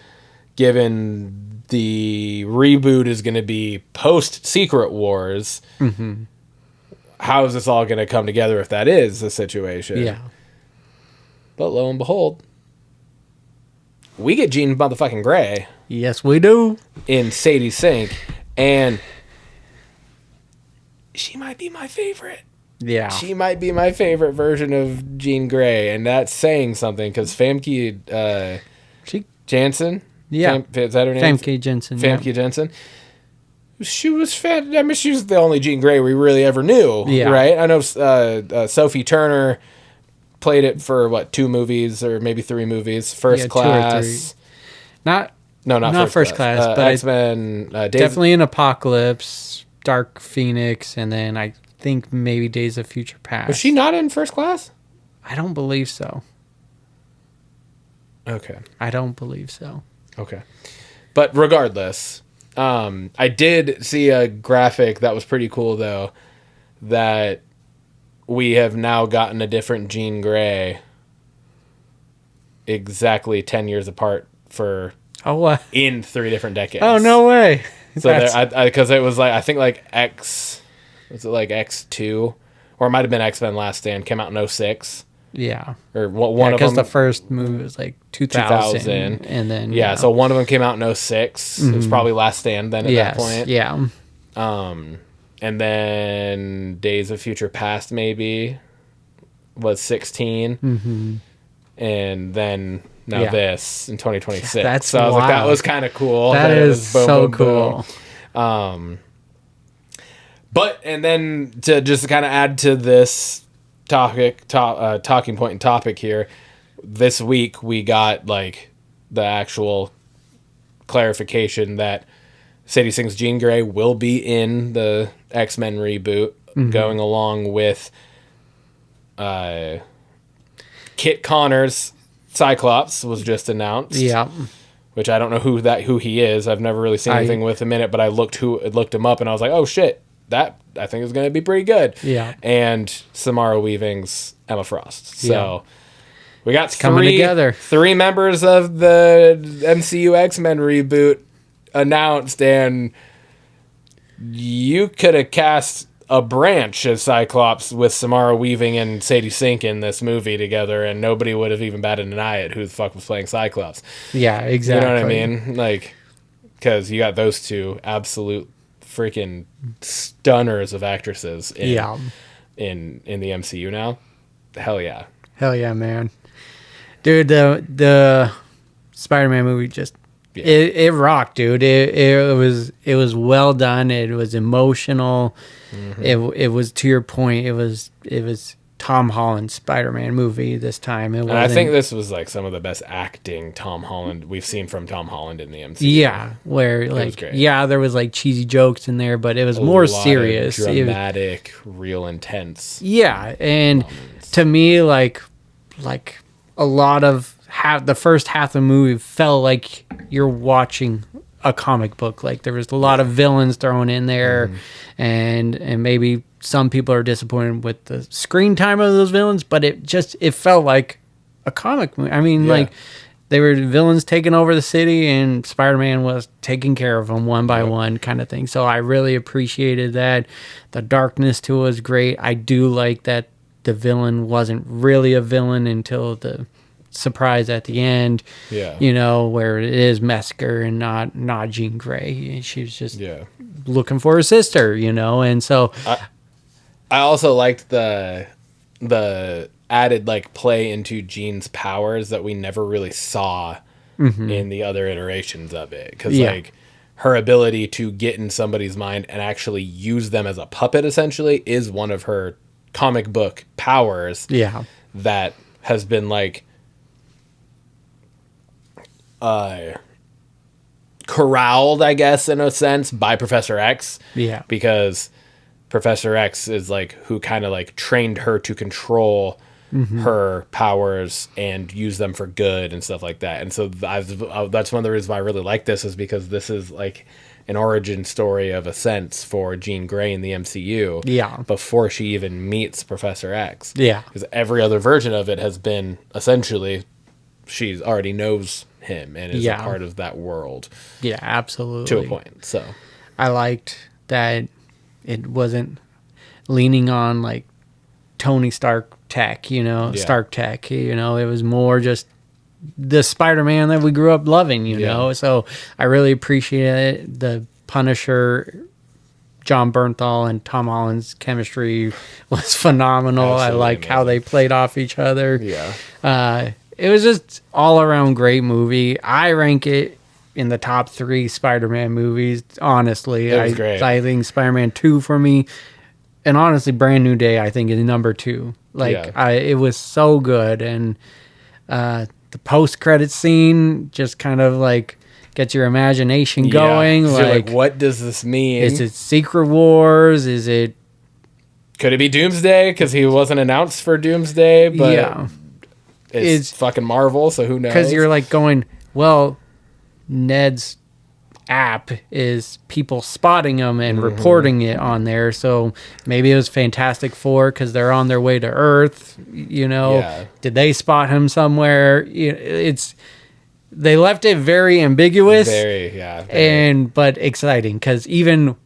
given the reboot is going to be post Secret Wars? Mm-hmm. How is this all going to come together if that is the situation? Yeah. But lo and behold, we get Jean motherfucking Grey. Yes, we do. In Sadie Sink, and she might be my favorite. Yeah. She might be my favorite version of Jean Grey, and that's saying something, because Famke Janssen? Yeah. Is that her name? Famke Janssen. Famke Janssen. She was fat. I mean, she was the only Jean Grey we really ever knew, right? I know Sophie Turner played it for, 2 movies, or maybe 3 movies. First Class. Not First Class, but X-Men. definitely in Apocalypse, Dark Phoenix, and then I think maybe Days of Future Past. Was she not in First Class? I don't believe so. Okay. I don't believe so. Okay. But regardless, I did see a graphic that was pretty cool, though, that we have now gotten a different Jean Grey exactly 10 years apart in 3 different decades. Oh, no way. So because it was I think X2, or it might have been X-Men Last Stand, came out in 2006. Yeah. Or one of them. Because the first movie was 2000. And then. Yeah, so one of them came out in 2006. Mm-hmm. It was probably Last Stand then at that point. Yeah. And then Days of Future Past maybe was 16. Mm-hmm. And then this in 2026. That's so I was wild. like, that was kind of cool. That is boom, so cool. But, and then to just kind of add to this talking point and topic here, this week we got the actual clarification that Sadie Sink's Jean Grey will be in the X-Men reboot, going along with Kit Connor's Cyclops was just announced. Yeah. Which I don't know who he is. I've never really seen anything with him in it, but I looked him up and I was like, oh shit, that I think is going to be pretty good. Yeah. And Samara Weaving's Emma Frost. So we got coming together. 3 members of the MCU X-Men reboot announced, and you could have cast a branch as Cyclops with Samara Weaving and Sadie Sink in this movie together, and nobody would have even batted an eye at who the fuck was playing Cyclops. Yeah, exactly. You know what I mean? Because you got those 2 absolute freaking stunners of actresses in the MCU now. Hell yeah. Hell yeah, man. Dude, the Spider-Man movie just it rocked, dude. It was well done. It was emotional. Mm-hmm. It was, to your point, it was Tom Holland's Spider-Man movie this time. And I think this was some of the best acting Tom Holland we've seen from Tom Holland in the MCU. Yeah, where there was cheesy jokes in there, but it was more serious, dramatic, real intense. Yeah, and moments. To me, a lot of the first half of the movie felt like you're watching a comic book. There was a lot of villains thrown in there, and maybe some people are disappointed with the screen time of those villains, but it felt like a comic movie. I mean, they were villains taking over the city, and Spider-Man was taking care of them one by one, kind of thing. So I really appreciated that. The darkness to it was great. I do like that the villain wasn't really a villain until the surprise at the end. Yeah, where it is Mesker and not Jean Grey. She was just looking for her sister, and so. I also liked the added play into Jean's powers that we never really saw in the other iterations of it, because her ability to get in somebody's mind and actually use them as a puppet essentially is one of her comic book powers. Yeah, that has been corralled, I guess, in a sense, by Professor X. Yeah, because Professor X is who kind of trained her to control her powers and use them for good and stuff like that. And so that's one of the reasons why I really like this, is because this is an origin story of a sense for Jean Grey in the MCU. Yeah. Before she even meets Professor X. Yeah. Because every other version of it has been essentially she already knows him and is a part of that world. Yeah, absolutely. To a point. So I liked that it wasn't leaning on like Tony Stark tech, Stark tech, it was more just the Spider-Man that we grew up loving, you know? So I really appreciated the Punisher, John Bernthal and Tom Holland's chemistry was phenomenal. Absolutely I like amazing. How they played off each other. Yeah. It was just all around great movie. I rank it in the top 3 Spider-Man movies, honestly. It was great. I think Spider-Man 2 for me, and honestly, Brand New Day, I think, is number 2. It was so good. And the post-credit scene just kind of like gets your imagination going. So like, what does this mean? Is it Secret Wars? Is it... Could it be Doomsday? Because he wasn't announced for Doomsday, but... Yeah. It's fucking Marvel, so who knows? Because you're like going, well, Ned's app is people spotting him and reporting it on there. So maybe it was Fantastic Four because they're on their way to Earth. Did they spot him somewhere? They left it very ambiguous, but exciting because even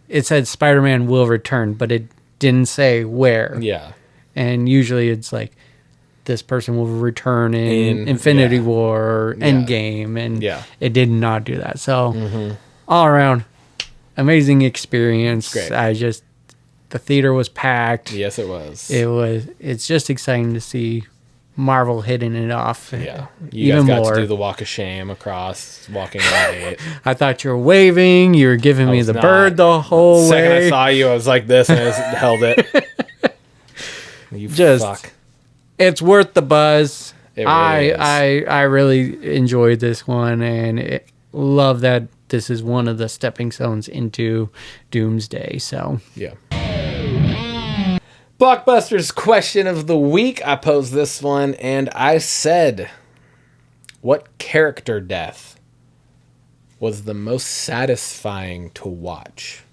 it said Spider-Man will return, but it didn't say where. Yeah, and usually it's like, this person will return in Infinity War or Endgame, and it did not do that. So all around, amazing experience. Great. The theater was packed. Yes, it was. It's just exciting to see Marvel hitting it off. Yeah, you guys got to do the walk of shame across walking right. I thought you were waving. You were giving me the bird the whole way. The second I saw you, I was like this, and I just held it. You fuck. It's worth the buzz. It really is. I really enjoyed this one, and love that this is one of the stepping stones into Doomsday. So yeah. Blockbusters question of the week. I posed this one, and I said, what character death was the most satisfying to watch?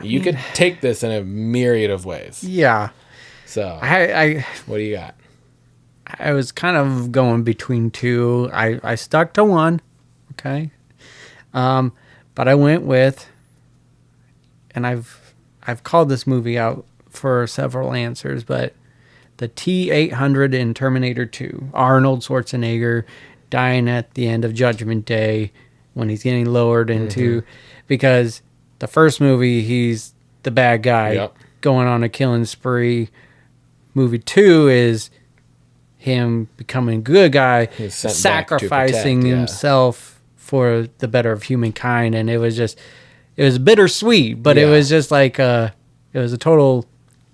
You could take this in a myriad of ways. Yeah. So, what do you got? I was kind of going between 2. I stuck to 1, okay? But I went with, and I've called this movie out for several answers, but the T-800 in Terminator 2, Arnold Schwarzenegger dying at the end of Judgment Day when he's getting lowered into, because the first movie he's the bad guy going on a killing spree. Movie 2 is him becoming a good guy, sacrificing himself for the better of humankind, and it was bittersweet, but it was just like it was a total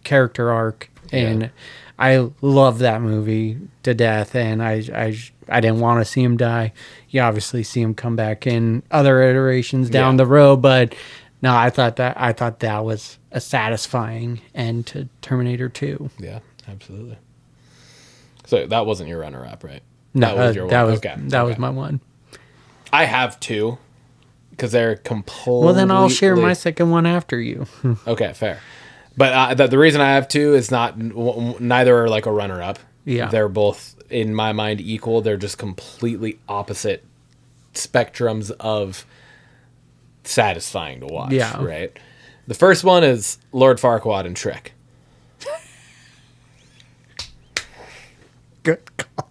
character arc, and I love that movie to death, and I didn't want to see him die. You obviously see him come back in other iterations down the road, but no, I thought that was a satisfying end to Terminator 2. Yeah, absolutely. So that wasn't your runner-up, right? No, that was your one. That was my one. I have 2 because they're completely... Well, then I'll share my second one after you. Okay, fair. But the reason I have 2 is neither are like a runner-up. Yeah. They're both, in my mind, equal. They're just completely opposite spectrums of satisfying to watch, right? The first one is Lord Farquaad and Shrek. Good call.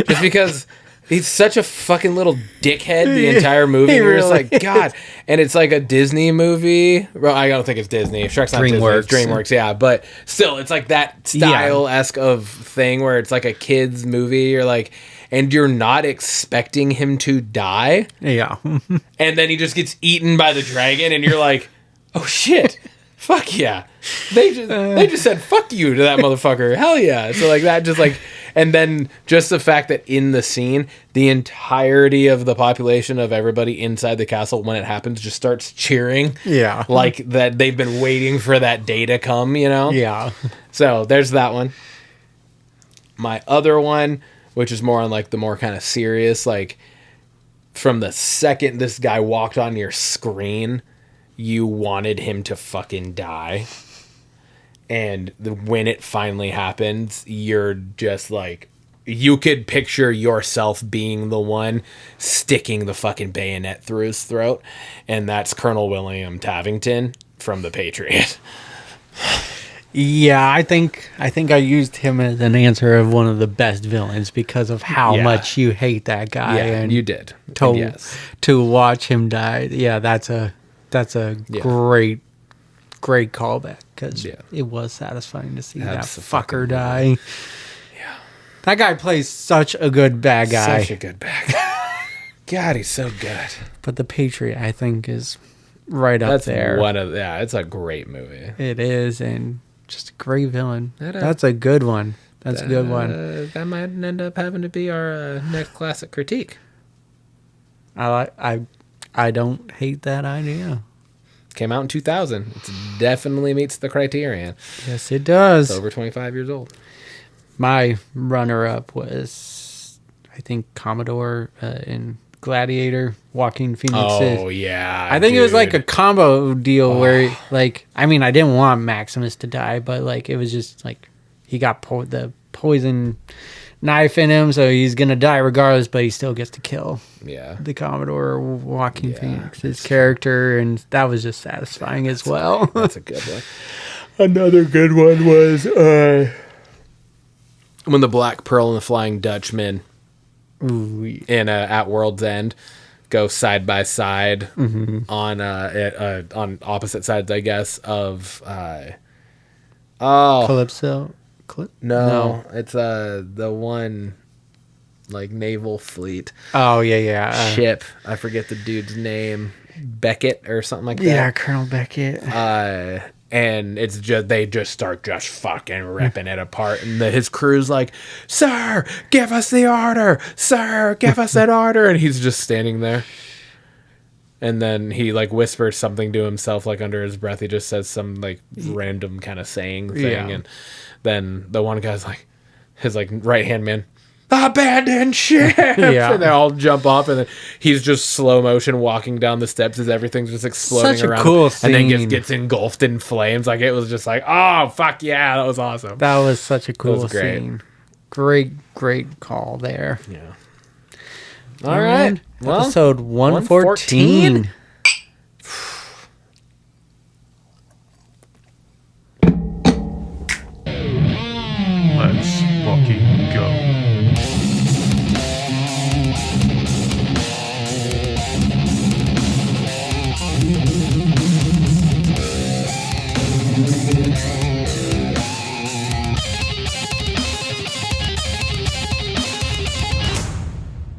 Just because he's such a fucking little dickhead the entire movie. You're just like, God. And it's like a Disney movie. Well, I don't think it's Disney. Shrek's not DreamWorks. Disney. It's DreamWorks, yeah. But still, it's like that style-esque of thing where it's like a kid's movie. You're like... And you're not expecting him to die. Yeah. And then he just gets eaten by the dragon, and you're like, oh shit. Fuck yeah. They just said fuck you to that motherfucker. Hell yeah. So like that just like, and then just the fact that in the scene, the entirety of the population of everybody inside the castle when it happens just starts cheering. Yeah. Like that they've been waiting for that day to come, you know? Yeah. So there's that one. My other one, which is more on like the more kind of serious, like from the second this guy walked on your screen, you wanted him to fucking die. And when it finally happens, you're just like, you could picture yourself being the one sticking the fucking bayonet through his throat. And that's Colonel William Tavington from The Patriot. Yeah, I think I used him as an answer of one of the best villains because of how much you hate that guy. Yeah, and you did. To watch him die. Yeah, that's a great callback because it was satisfying to see that fucker die. Yeah, that guy plays such a good bad guy. Such a good bad guy. God, he's so good. But The Patriot, I think, is right up there. It's a great movie. It is, and just a great villain. That's a good one. That's a good one. That might end up having to be our next classic critique. I don't hate that idea. Came out in 2000. It definitely meets the criterion. Yes, it does. It's over 25 years old. My runner-up was, I think, Commodore in Gladiator, Joaquin Phoenix. Oh, yeah. I think it was like a combo deal where, like, I mean, I didn't want Maximus to die, but, like, it was just, like, he got the poison knife in him, so he's going to die regardless, but he still gets to kill the Commodore Joaquin Phoenix's character, and that was just satisfying as well. That's a good one. Another good one was when the Black Pearl and the Flying Dutchman in At World's End go side by side on opposite sides, I guess, of Calypso. No, it's the one like naval fleet. Oh yeah. Ship. I forget the dude's name. Beckett or something like that. Yeah, Colonel Beckett. And it's just they just start just fucking ripping it apart, and his crew's like, "Sir, give us the order! Sir, give us an order!" And he's just standing there. And then he like whispers something to himself, like under his breath. He just says some like random kind of saying thing, and then the one guy's like, his like right hand man, "Abandon ship!" And they all jump off, and then he's just slow motion walking down the steps as everything's just exploding Such a around cool him, and then scene. gets engulfed in flames. Like it was just like, oh fuck yeah, that was awesome. That was such a cool great. scene. Great call there. Yeah. All right. Well, Episode 114.